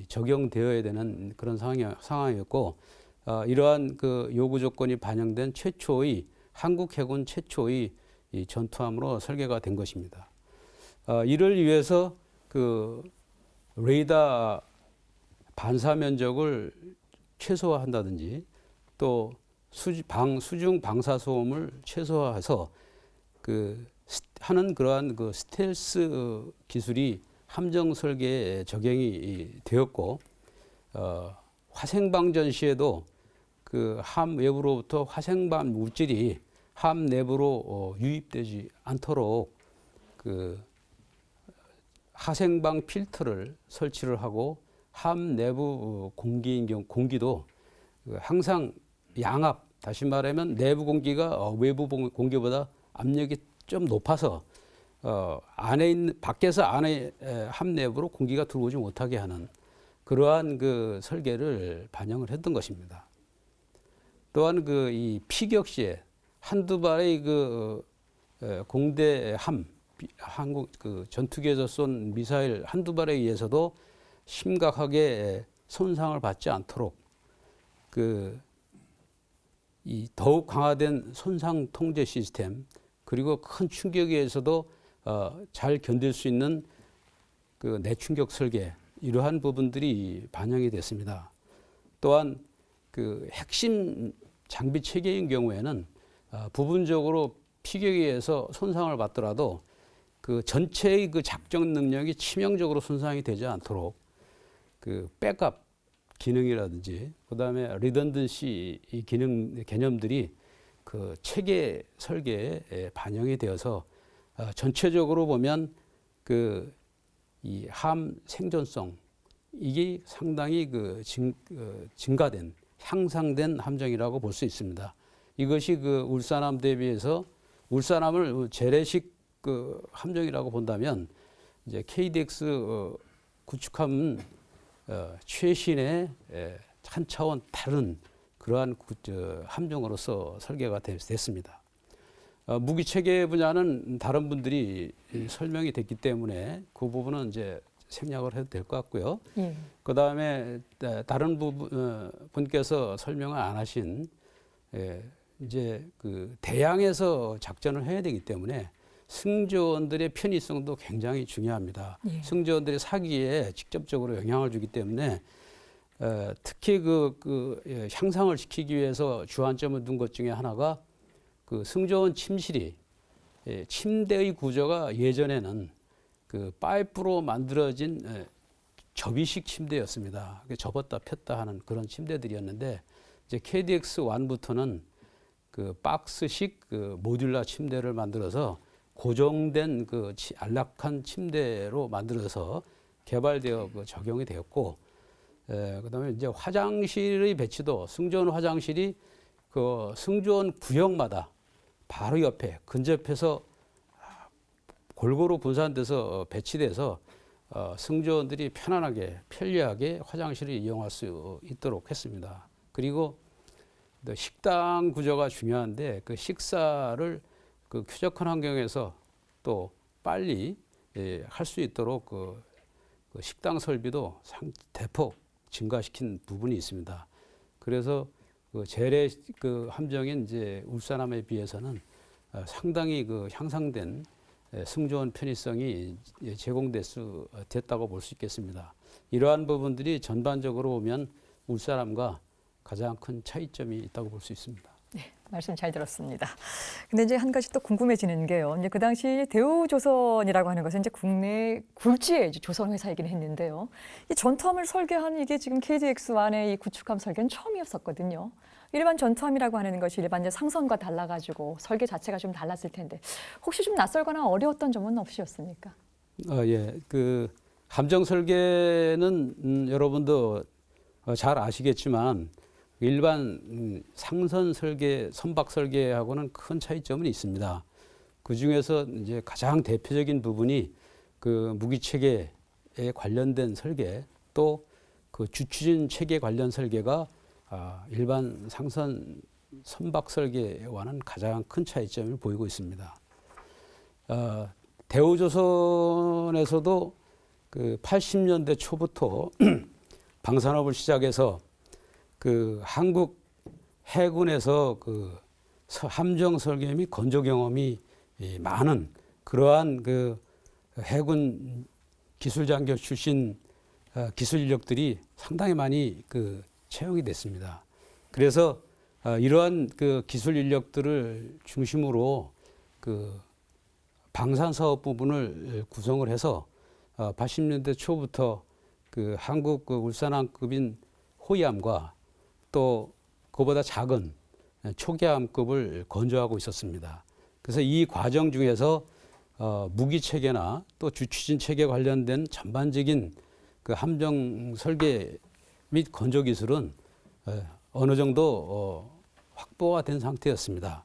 Speaker 4: 적용되어야 되는 그런 상황이었고, 이러한 그 요구 조건이 반영된 최초의 한국 해군 최초의 이 전투함으로 설계가 된 것입니다. 이를 위해서 그 레이더 반사 면적을 최소화한다든지 또 수중 방사 소음을 최소화해서 하는 그러한 그 스텔스 기술이 함정 설계에 적용이 되었고, 화생방전 시에도 그 함 외부로부터 화생방 물질이 함 내부로 유입되지 않도록 그 하생방 필터를 설치를 하고, 함 내부 공기도 항상 양압, 다시 말하면 내부 공기가 외부 공기보다 압력이 좀 높아서 밖에서 안에 함 내부로 공기가 들어오지 못하게 하는 그러한 그 설계를 반영을 했던 것입니다. 또한 이 피격 시에 한두 발의 공대함, 한국 전투기에서 쏜 미사일 한두 발에 의해서도 심각하게 손상을 받지 않도록 더욱 강화된 손상 통제 시스템, 그리고 큰 충격에 의해서도 잘 견딜 수 있는 그 내충격 설계, 이러한 부분들이 반영이 됐습니다. 또한 그 핵심 장비 체계인 경우에는 부분적으로 피격에 의해서 손상을 받더라도 그 전체의 그 작전 능력이 치명적으로 손상이 되지 않도록 그 백업 기능이라든지 그다음에 리던던시 개념들이 그 체계 설계에 반영이 되어서 전체적으로 보면 이 함 생존성 이게 상당히 증가된, 향상된 함정이라고 볼 수 있습니다. 이것이 울산함 대비해서 울산함을 재래식 함정이라고 본다면 이제 KDX 구축함은 최신의 한 차원 다른 그러한 함정으로서 설계가 됐습니다. 무기 체계 분야는 다른 분들이 설명이 됐기 때문에 그 부분은 이제 생략을 해도 될 것 같고요.
Speaker 2: 예.
Speaker 4: 그 다음에 다른 분께서 설명을 안 하신 이제 그 대양에서 작전을 해야 되기 때문에 승조원들의 편의성도 굉장히 중요합니다.
Speaker 2: 예.
Speaker 4: 승조원들의 사기에 직접적으로 영향을 주기 때문에 특히 향상을 시키기 위해서 주안점을 둔 것 중에 하나가 그 승조원 침실이 침대의 구조가 예전에는 그 파이프로 만들어진 접이식 침대였습니다. 접었다 폈다 하는 그런 침대들이었는데 이제 KDX1부터는 그 박스식 그 모듈러 침대를 만들어서 고정된 그 안락한 침대로 만들어서 개발되어 적용이 되었고, 그다음에 이제 화장실의 배치도 승조원 화장실이 그 승조원 구역마다 바로 옆에 근접해서 골고루 분산돼서 배치돼서 승조원들이 편안하게 편리하게 화장실을 이용할 수 있도록 했습니다. 그리고 식당 구조가 중요한데 그 식사를 그 쾌적한 환경에서 또 빨리 할 수 있도록 그 식당 설비도 대폭 증가시킨 부분이 있습니다. 그래서 그 재래 그 함정인 이제 울산함에 비해서는 상당히 그 향상된 승조원 편의성이 됐다고 볼 수 있겠습니다. 이러한 부분들이 전반적으로 보면 울산함과 가장 큰 차이점이 있다고 볼 수 있습니다.
Speaker 2: 네, 말씀 잘 들었습니다. 근데 이제 한 가지 또 궁금해지는 게요. 이제 그 당시 대우조선이라고 하는 것은 이제 국내 굴지의 조선 회사이긴 했는데요. 이 전투함을 설계한 이게 지금 KDX1의 이 구축함 설계는 처음이었었거든요. 일반 전투함이라고 하는 것이 일반 이제 상선과 달라가지고 설계 자체가 좀 달랐을 텐데 혹시 좀 낯설거나 어려웠던 점은 없으셨습니까?
Speaker 4: 예, 그 함정 설계는 여러분도 잘 아시겠지만 일반 상선 설계, 선박 설계하고는 큰 차이점은 있습니다. 그 중에서 이제 가장 대표적인 부분이 그 무기 체계에 관련된 설계, 또 그 주추진 체계 관련 설계가 일반 상선 선박 설계와는 가장 큰 차이점을 보이고 있습니다. 대우조선에서도 그 80년대 초부터 방산업을 시작해서 그 한국 해군에서 그 함정 설계 및 건조 경험이 많은 그러한 그 해군 기술 장교 출신 기술 인력들이 상당히 많이 그 채용이 됐습니다. 그래서 이러한 그 기술 인력들을 중심으로 그 방산 사업 부분을 구성을 해서 80년대 초부터 그 한국 그 울산함급인 호위함과 또 그보다 작은 초계함급을 건조하고 있었습니다. 그래서 이 과정 중에서 무기 체계나 또 주추진 체계 관련된 전반적인 그 함정 설계 및 건조 기술은 어느 정도 확보가 된 상태였습니다.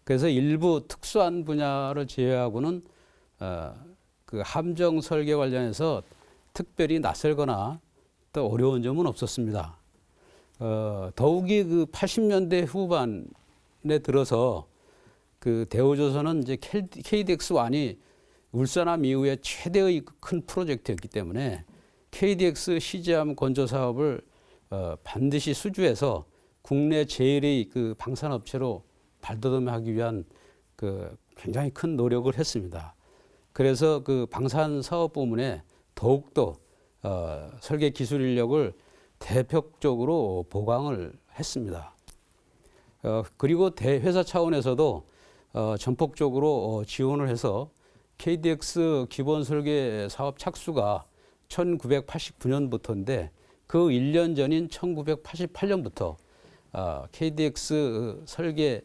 Speaker 4: 그래서 일부 특수한 분야를 제외하고는 그 함정 설계 관련해서 특별히 낯설거나 또 어려운 점은 없었습니다. 더욱이 그 80년대 후반에 들어서 그 대우조선은 이제 KDX1이 울산함 이후에 최대의 큰 프로젝트였기 때문에 KDX CG함 건조 사업을 반드시 수주해서 국내 제일의 그 방산업체로 발돋움하기 위한 그 굉장히 큰 노력을 했습니다. 그래서 그 방산 사업 부문에 더욱더 설계 기술 인력을 대폭적으로 보강을 했습니다. 그리고 대회사 차원에서도 전폭적으로 지원을 해서 KDX 기본 설계 사업 착수가 1989년부터인데 그 1년 전인 1988년부터 KDX 설계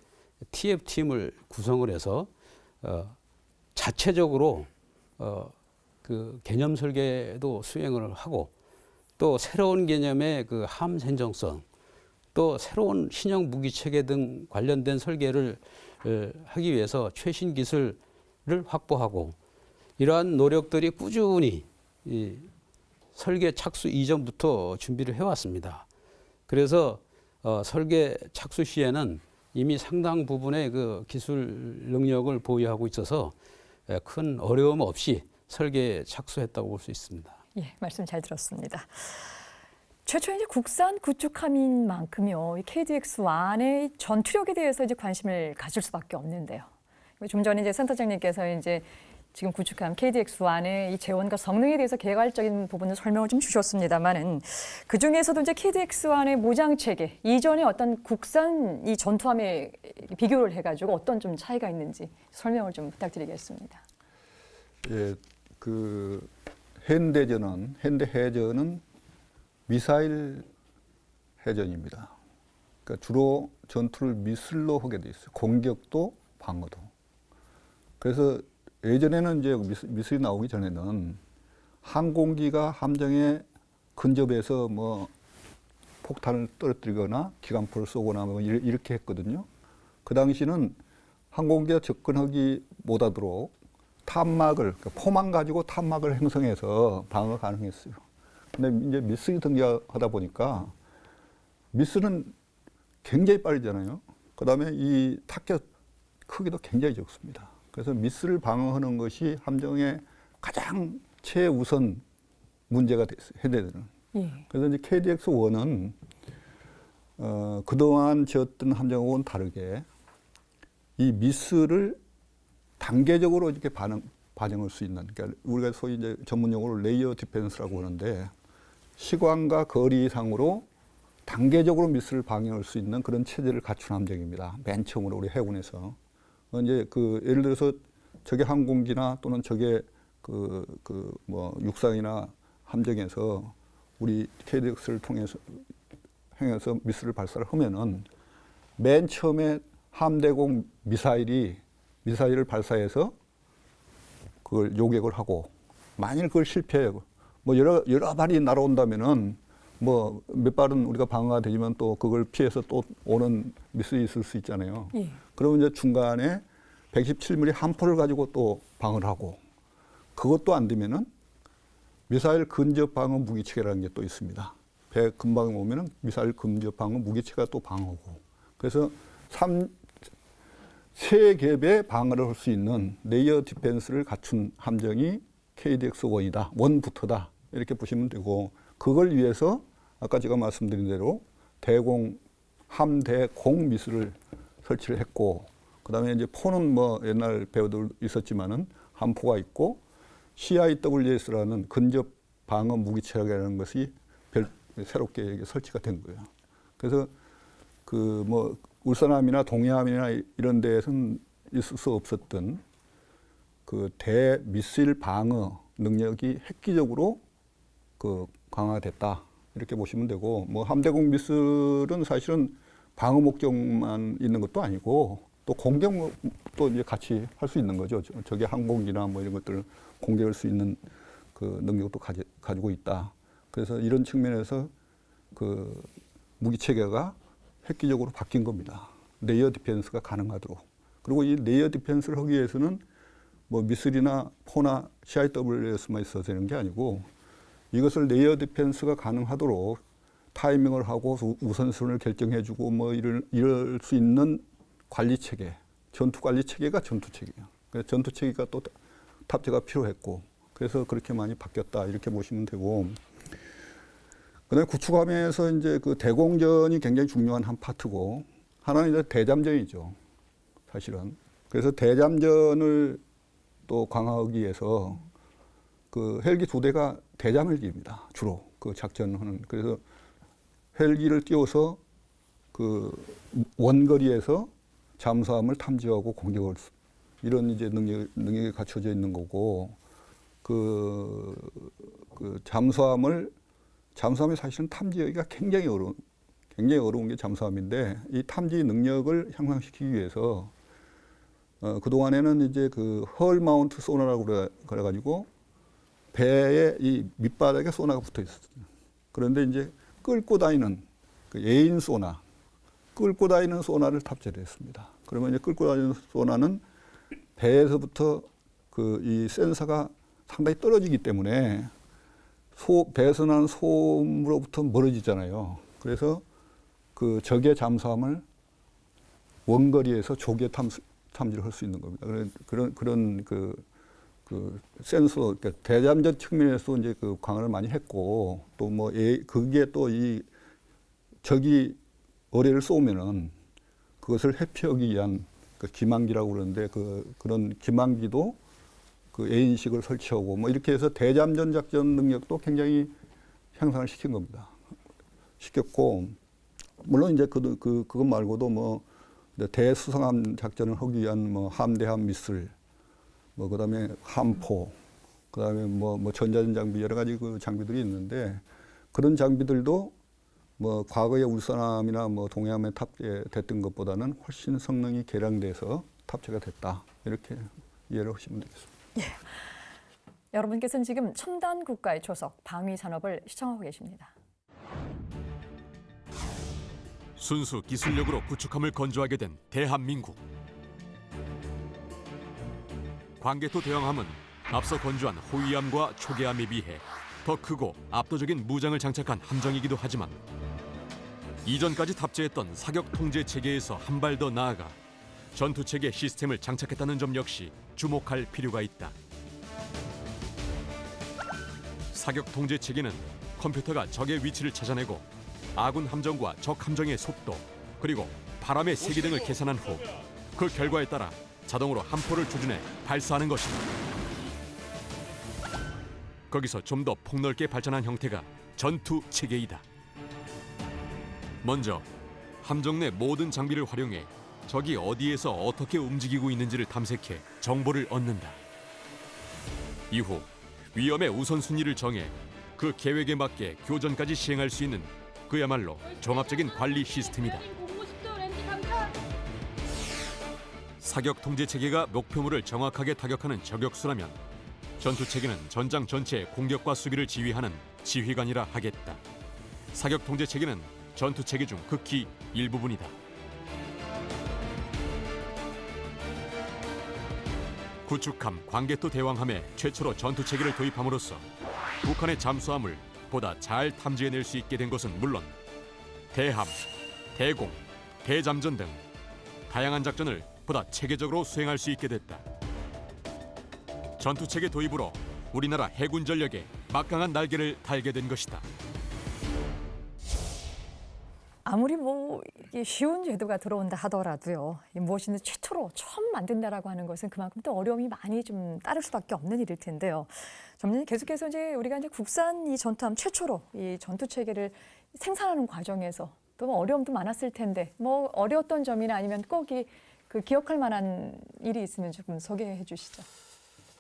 Speaker 4: TF팀을 구성을 해서 자체적으로 그 개념 설계도 수행을 하고 또 새로운 개념의 그 함 생성성 또 새로운 신형 무기 체계 등 관련된 설계를 하기 위해서 최신 기술을 확보하고 이러한 노력들이 꾸준히 이 설계 착수 이전부터 준비를 해왔습니다. 그래서 설계 착수 시에는 이미 상당 부분의 그 기술 능력을 보유하고 있어서 큰 어려움 없이 설계에 착수했다고 볼 수 있습니다.
Speaker 2: 예, 말씀 잘 들었습니다. 최초 이제 국산 구축함인 만큼요, 이 KDX1의 전투력에 대해서 이제 관심을 가질 수밖에 없는데요. 좀 전에 이제 센터장님께서 이제 지금 구축함 KDX1의 이 재원과 성능에 대해서 개괄적인 부분을 설명을 좀 주셨습니다만은 그 중에서도 이제 KDX1의 모장 체계 이전의 어떤 국산 이 전투함에 비교를 해가지고 어떤 좀 차이가 있는지 설명을 좀 부탁드리겠습니다.
Speaker 6: 예, 그 현대해전은 미사일 해전입니다. 그러니까 주로 전투를 미술로 하게 돼 있어요. 공격도 방어도. 그래서 예전에는 이제 미술이 나오기 전에는 항공기가 함정에 근접해서 뭐 폭탄을 떨어뜨리거나 기관포를 쏘거나 뭐 이렇게 했거든요. 그 당시는 항공기가 접근하기 못하도록 탑막을, 그러니까 포만 가지고 탑막을 형성해서 방어가 가능했어요. 근데 이제 미술이 등장하다 보니까 미술은 굉장히 빠르잖아요. 그 다음에 이 타격 크기도 굉장히 적습니다. 그래서 미스를 방어하는 것이 함정의 가장 최우선 문제가 됐어요. 해대들은.
Speaker 2: 예.
Speaker 6: 그래서 이제 KDX1은 그동안 지었던 함정하고는 다르게 이 미스를 단계적으로 이렇게 반영할 수 있는, 그러니까 우리가 소위 이제 전문용어로 레이어 디펜스라고 하는데 시간과 거리상으로 단계적으로 미스를 방어할 수 있는 그런 체제를 갖춘 함정입니다. 맨 처음으로 우리 해군에서. 이제 그 예를 들어서 적의 항공기나 또는 적의 뭐 육상이나 함정에서 우리 KDX를 통해서 행해서 미스를 발사를 하면은 맨 처음에 함대공 미사일을 발사해서 그걸 요격을 하고 만일 그걸 실패해요. 뭐 여러 발이 날아온다면은 뭐 몇 발은 우리가 방어가 되지만 또 그걸 피해서 또 오는 미스이 있을 수 있잖아요.
Speaker 2: 예.
Speaker 6: 그러면 이제 중간에 117mm 함포를 가지고 또 방어를 하고 그것도 안 되면은 미사일 근접 방어 무기체계라는 게 또 있습니다. 배 근방에 오면은 미사일 근접 방어 무기체계가 또 방어고. 그래서 세 겹의 방어를 할 수 있는 레이어 디펜스를 갖춘 함정이 KDX1이다. 원부터다. 이렇게 보시면 되고 그걸 위해서 아까 제가 말씀드린 대로 함대공 미스를 설치를 했고 그다음에 이제 포는 뭐 옛날 배우들 있었지만은 함포가 있고 CIWS라는 근접 방어 무기체계라는 것이 새롭게 설치가 된 거예요. 그래서 그 뭐 울산함이나 동해함이나 이런 데에서는 있을 수 없었던 그 대미사일 방어 능력이 획기적으로 그 강화됐다 이렇게 보시면 되고 뭐 함대공 미술은 사실은 방어 목적만 있는 것도 아니고 또 공격도 이제 같이 할 수 있는 거죠. 저게 항공기나 뭐 이런 것들을 공격할 수 있는 그 능력도 가지고 있다. 그래서 이런 측면에서 그 무기 체계가 획기적으로 바뀐 겁니다. 레이어 디펜스가 가능하도록. 그리고 이 레이어 디펜스를 하기 위해서는 뭐 미술이나 포나 CIWS만 있어야 되는 게 아니고 이것을 레이어 디펜스가 가능하도록 타이밍을 하고 우선순위를 결정해주고 뭐 이럴 수 있는 관리 체계, 전투 관리 체계가 전투 체계예요. 그래서 전투 체계가 또 탑재가 필요했고 그래서 그렇게 많이 바뀌었다 이렇게 보시면 되고. 그다음에 구축함에서 이제 그 대공전이 굉장히 중요한 한 파트고 하나는 이제 대잠전이죠. 사실은. 그래서 대잠전을 또 강화하기 위해서 그 헬기 2대가 대잠 헬기입니다. 주로 그 작전하는. 그래서 헬기를 띄워서 그 원거리에서 잠수함을 탐지하고 공격을 이런 이제 능력이 갖춰져 있는 거고 그 잠수함이 사실은 탐지하기가 굉장히 어려운 게 잠수함인데 이 탐지 능력을 향상시키기 위해서 그동안에는 이제 그 헐 마운트 소나라고 그래가지고 배의 이 밑바닥에 소나가 붙어 있었어요. 그런데 이제 끌고 다니는 그 예인 소나, 끌고 다니는 소나를 탑재를 했습니다. 그러면 이제 끌고 다니는 소나는 배에서부터 그 이 센서가 상당히 떨어지기 때문에 배에서 나는 소음으로부터 멀어지잖아요. 그래서 그 적의 잠수함을 원거리에서 조개 탐지를 할 수 있는 겁니다. 그런 그 센서, 그러니까 대잠전 측면에서 이제 그 강화를 많이 했고, 또 뭐 그게 또 이 적이 어뢰를 쏘면은 그것을 회피하기 위한 그 기망기라고 그러는데 그런 기망기도 그 A인식을 설치하고 뭐 이렇게 해서 대잠전 작전 능력도 굉장히 향상을 시킨 겁니다. 시켰고, 물론 이제 그것 말고도 뭐 대수상함 작전을 하기 위한 뭐 함대함 미술, 뭐 그다음에 함포, 그다음에 뭐 전자전 장비 여러 가지 그 장비들이 있는데, 그런 장비들도 뭐 과거의 울산함이나 뭐 동해함에 탑재됐던 것보다는 훨씬 성능이 개량돼서 탑재가 됐다, 이렇게 이해를 하시면 되겠습니다.
Speaker 2: 여러분께서는 지금 첨단 국가의 초석 방위 산업을 시청하고 계십니다.
Speaker 7: 순수 기술력으로 구축함을 건조하게 된 대한민국. 광개토 대왕함은 앞서 건조한 호위함과 초계함에 비해 더 크고 압도적인 무장을 장착한 함정이기도 하지만 이전까지 탑재했던 사격 통제 체계에서 한 발 더 나아가 전투 체계 시스템을 장착했다는 점 역시 주목할 필요가 있다. 사격 통제 체계는 컴퓨터가 적의 위치를 찾아내고 아군 함정과 적 함정의 속도, 그리고 바람의 세기 등을 계산한 후 그 결과에 따라 자동으로 함포를 조준해 발사하는 것이다. 거기서 좀 더 폭넓게 발전한 형태가 전투 체계이다. 먼저 함정 내 모든 장비를 활용해 적이 어디에서 어떻게 움직이고 있는지를 탐색해 정보를 얻는다. 이후 위험의 우선순위를 정해 그 계획에 맞게 교전까지 시행할 수 있는 그야말로 종합적인 관리 시스템이다. 사격 통제 체계가 목표물을 정확하게 타격하는 저격수라면 전투 체계는 전장 전체의 공격과 수비를 지휘하는 지휘관이라 하겠다. 사격 통제 체계는 전투 체계 중 극히 일부분이다. 구축함 광개토 대왕함에 최초로 전투 체계를 도입함으로써 북한의 잠수함을 보다 잘 탐지해낼 수 있게 된 것은 물론 대함, 대공, 대잠전 등 다양한 작전을 보다 체계적으로 수행할 수 있게 됐다. 전투 체계 도입으로 우리나라 해군 전력에 막강한 날개를 달게 된 것이다.
Speaker 2: 아무리 뭐 이게 쉬운 제도가 들어온다 하더라도요, 무엇이든 최초로 처음 만든다라고 하는 것은 그만큼 또 어려움이 많이 좀 따를 수밖에 없는 일일 텐데요. 점점 계속해서 이제 우리가 이제 국산 이 전투함 최초로 이 전투 체계를 생산하는 과정에서 또 어려움도 많았을 텐데, 뭐 어려웠던 점이나 아니면 꼭 그 기억할 만한 일이 있으면 조금 소개해 주시죠.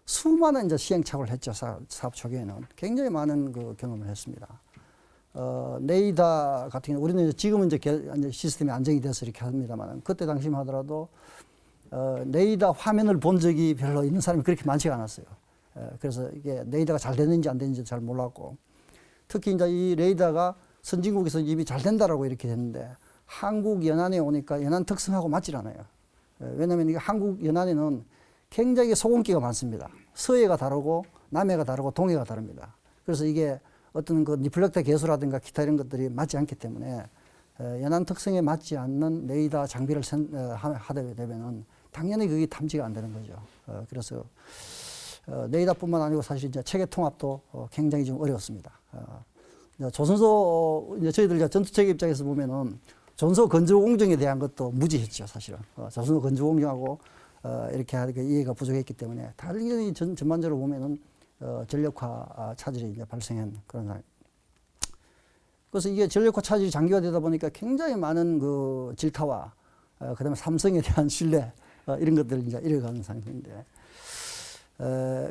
Speaker 5: 수많은 이제 시행착오를 했죠. 사업 초기에는 굉장히 많은 그 경험을 했습니다. 네이다 같은 경우 우리는 지금은 이제 시스템이 안정이 돼서 이렇게 합니다만, 그때 당시만 하더라도 네이다 화면을 본 적이 별로 있는 사람이 그렇게 많지가 않았어요. 그래서 이게 네이다가 잘 되는지 안 되는지 잘 몰랐고, 특히 이제 이 레이더가 선진국에서 이미 잘 된다라고 이렇게 됐는데 한국 연안에 오니까 연안 특성하고 맞질 않아요. 왜냐하면 이게 한국 연안에는 굉장히 소금기가 많습니다. 서해가 다르고 남해가 다르고 동해가 다릅니다. 그래서 이게 어떤 그 리플렉터 개수라든가 기타 이런 것들이 맞지 않기 때문에 연안 특성에 맞지 않는 레이더 장비를 하게 되면은 당연히 그게 탐지가 안 되는 거죠. 그래서 레이더뿐만 아니고 사실 이제 체계 통합도 굉장히 좀 어려웠습니다. 조선소 저희들 전투 체계 입장에서 보면은 조선소 건조 공정에 대한 것도 무지했죠, 사실은. 조선소 건조 공정하고 이렇게 하니까 이해가 부족했기 때문에 당연히 전반적으로 보면은 전력화 차질이 이제 발생한 그런 상황. 그래서 이게 전력화 차질이 장기화되다 보니까 굉장히 많은 그 질타와 그다음에 삼성에 대한 신뢰 이런 것들을 이제 잃어가는 상황인데,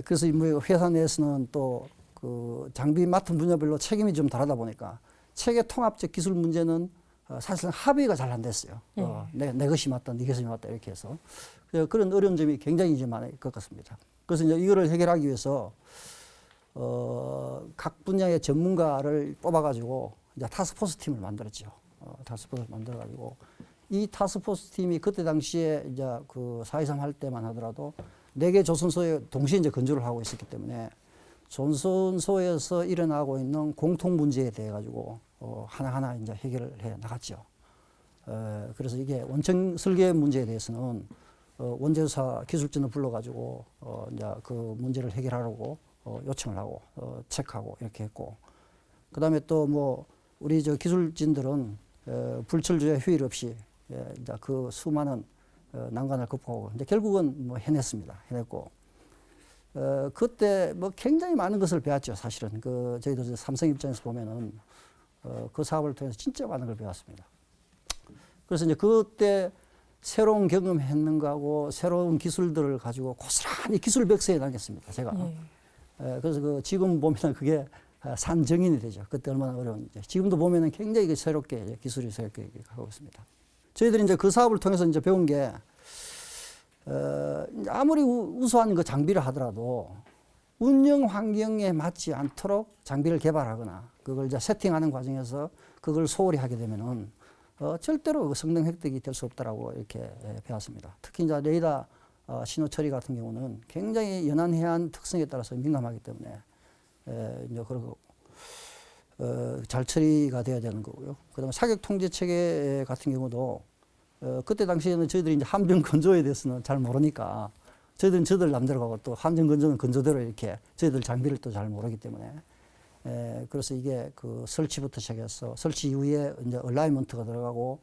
Speaker 5: 그래서 뭐 회사 내에서는 또 그 장비 맡은 분야별로 책임이 좀 다르다 보니까 체계 통합적 기술 문제는 사실은 합의가 잘 안 됐어요. 내 것이 맞다, 네 것이 맞다 이렇게 해서 그런 어려운 점이 굉장히 이제 많을 것 같습니다. 그래서 이제 이거를 해결하기 위해서 각 분야의 전문가를 뽑아가지고 이제 타스크포스 팀을 만들었죠. 타스크포스를 만들어가지고 이 타스크포스 팀이 그때 당시에 이제 그 4.23 할 때만 하더라도 4개 조선소에 동시에 이제 건조를 하고 있었기 때문에 조선소에서 일어나고 있는 공통 문제에 대해 가지고 하나하나 이제 해결을 해 나갔죠. 그래서 이게 원천 설계 문제에 대해서는 원자사 기술진을 불러가지고 이제 그 문제를 해결하라고 요청을 하고 체크하고 이렇게 했고, 그다음에 또 뭐 우리 저 기술진들은 불철주야 휴일 없이 이제 그 수많은 난관을 극복하고 이제 결국은 뭐 해냈습니다. 해냈고 그때 뭐 굉장히 많은 것을 배웠죠. 사실은 그 저희들 삼성 입장에서 보면은 그 사업을 통해서 진짜 많은 걸 배웠습니다. 그래서 이제 그때 새로운 경험했는 거하고 새로운 기술들을 가지고 고스란히 기술 백서에 남겼습니다. 제가. 그래서 그 지금 보면은 그게 산증인이 되죠. 그때 얼마나 어려운지. 지금도 보면은 굉장히 새롭게 기술이 새롭게 하고 있습니다. 저희들이 이제 그 사업을 통해서 이제 배운 게 아무리 우수한 그 장비를 하더라도 운영 환경에 맞지 않도록 장비를 개발하거나 그걸 이제 세팅하는 과정에서 그걸 소홀히 하게 되면은 절대로 그 성능 획득이 될 수 없다라고 이렇게 배웠습니다. 특히 이제 레이더 신호 처리 같은 경우는 굉장히 연안 해안 특성에 따라서 민감하기 때문에 이제 그리고 잘 처리가 돼야 되는 거고요. 그다음에 사격 통제 체계 같은 경우도 그때 당시에는 저희들이 이제 함정 건조에 대해서는 잘 모르니까 저희들은 저들 남대로 가고 또 함정 건조는 건조대로 이렇게 저희들 장비를 또 잘 모르기 때문에 그래서 이게 그 설치부터 시작해서 설치 이후에 이제 얼라이먼트가 들어가고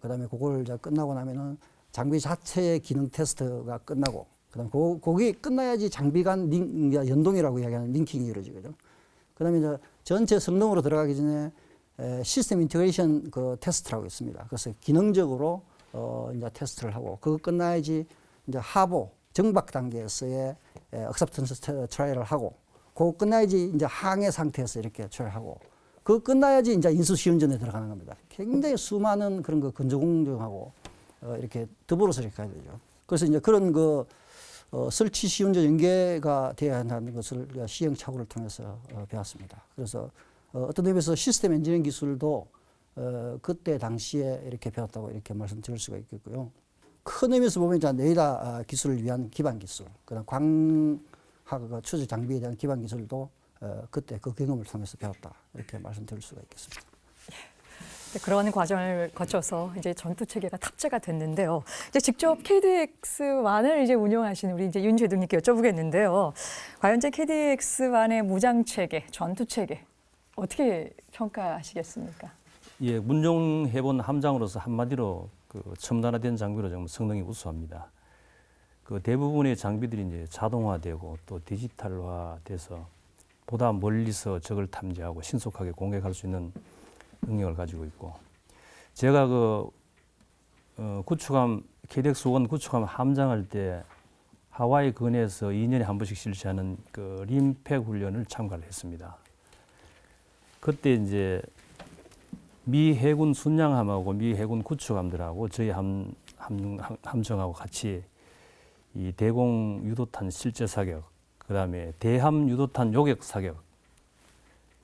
Speaker 5: 그다음에 그걸 이제 끝나고 나면은 장비 자체의 기능 테스트가 끝나고 그다음에 거기 끝나야지 장비 간 연동이라고 이야기하는 링킹이 이루어지거든요. 그다음에 이제 전체 성능으로 들어가기 전에 시스템 인테그레이션 그 테스트라고 있습니다. 그래서 기능적으로 이제 테스트를 하고 그거 끝나야지 이제 하보 정박 단계에서의 액셉턴스 트라이얼을 하고 그거 끝나야지 이제 항해 상태에서 이렇게 트라이얼하고 그거 끝나야지 이제 인수 시운전에 들어가는 겁니다. 굉장히 수많은 그런 거 건조 공정하고 이렇게 더불어서 이렇게 가야 되죠. 그래서 이제 그런 그 설치 시운전 연계가 되어야 한다는 것을 시행착오를 통해서 배웠습니다. 그래서 어떤 의미에서 시스템 엔지니어링 기술도 그때 당시에 이렇게 배웠다고 이렇게 말씀드릴 수가 있겠고요. 큰 의미에서 보면 이제 레이더 기술을 위한 기반 기술, 그다음 광학 추적 장비에 대한 기반 기술도 그때 그 경험을 통해서 배웠다 이렇게 말씀드릴 수가 있겠습니다.
Speaker 2: 그런 과정을 거쳐서 이제 전투 체계가 탑재가 됐는데요. 이제 직접 KDX-1을 이제 운영하신 우리 이제 윤재동님께 여쭤보겠는데요. 과연 이제 KDX-1의 무장 체계, 전투 체계 어떻게 평가하시겠습니까?
Speaker 3: 예, 운용해본 함장으로서 한마디로 그 첨단화된 장비로 정말 성능이 우수합니다. 그 대부분의 장비들이 이제 자동화되고 또 디지털화돼서 보다 멀리서 적을 탐지하고 신속하게 공격할 수 있는 능력을 가지고 있고, 제가 그 구축함 KDX-1 구축함 함장할 때 하와이 근해에서 2년에 한 번씩 실시하는 그 림팩 훈련을 참가를 했습니다. 그때 이제 미 해군 순양함하고 미 해군 구축함들하고 저희 함정하고 같이 이 대공 유도탄 실제 사격, 그다음에 대함 유도탄 요격 사격,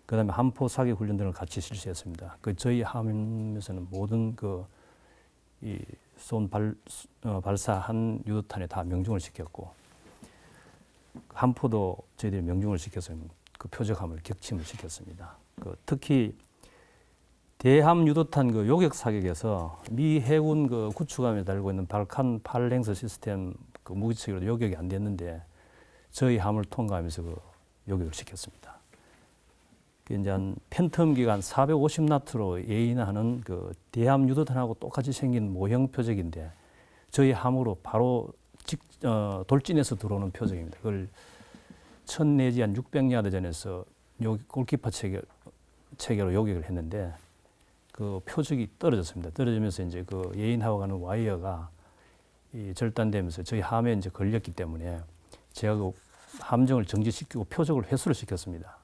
Speaker 3: 그다음에 함포 사격 훈련 등을 같이 실시했습니다. 그 저희 함에서는 모든 그 이 발사한 유도탄에 다 명중을 시켰고, 함포도 저희들이 명중을 시켜서 그 표적함을 격침을 시켰습니다. 그 특히 대함 유도탄 그 요격 사격에서 미 해군 그 구축함에 달고 있는 발칸 8랭서 시스템 그 무기체계로 요격이 안 됐는데 저희 함을 통과하면서 그 요격을 시켰습니다. 이제 한 팬텀 기간 450나트로 예인하는 그 대함 유도탄하고 똑같이 생긴 모형 표적인데 저희 함으로 바로 돌진해서 들어오는 표적입니다. 그걸 1000 내지 한 600야드 전에서 골키퍼 체계로 요격을 했는데 그 표적이 떨어졌습니다. 떨어지면서 이제 그 예인하고 가는 와이어가 이 절단되면서 저희 함에 이제 걸렸기 때문에 제가 그 함정을 정지시키고 표적을 회수를 시켰습니다.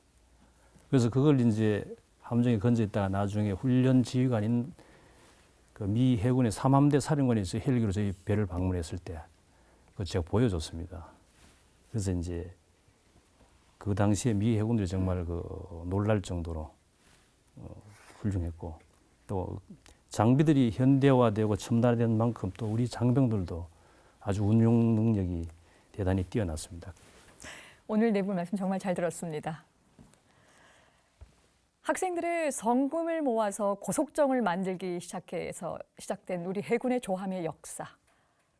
Speaker 3: 그래서 그걸 이제 함정에 건져 있다가 나중에 훈련 지휘관인 그 미 해군의 3함대 사령관이 헬기로 저희 배를 방문했을 때 그 제가 보여줬습니다. 그래서 이제 그 당시에 미 해군들이 정말 그 놀랄 정도로 훌륭했고, 또 장비들이 현대화되고 첨단화된 만큼 또 우리 장병들도 아주 운용 능력이 대단히 뛰어났습니다.
Speaker 2: 오늘 네 분 말씀 정말 잘 들었습니다. 학생들의 성금을 모아서 고속정을 만들기 시작해서 시작된 우리 해군의 조함의 역사.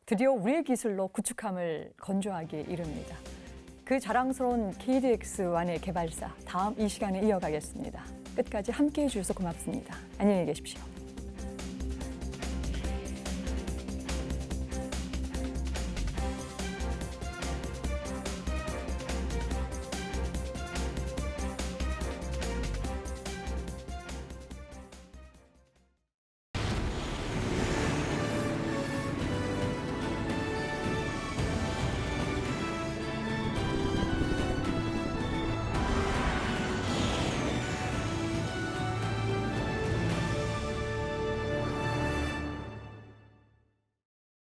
Speaker 2: 드디어 우리의 기술로 구축함을 건조하게 이릅니다. 그 자랑스러운 KDX-1의 개발사, 다음 이 시간에 이어가겠습니다. 끝까지 함께해 주셔서 고맙습니다. 안녕히 계십시오.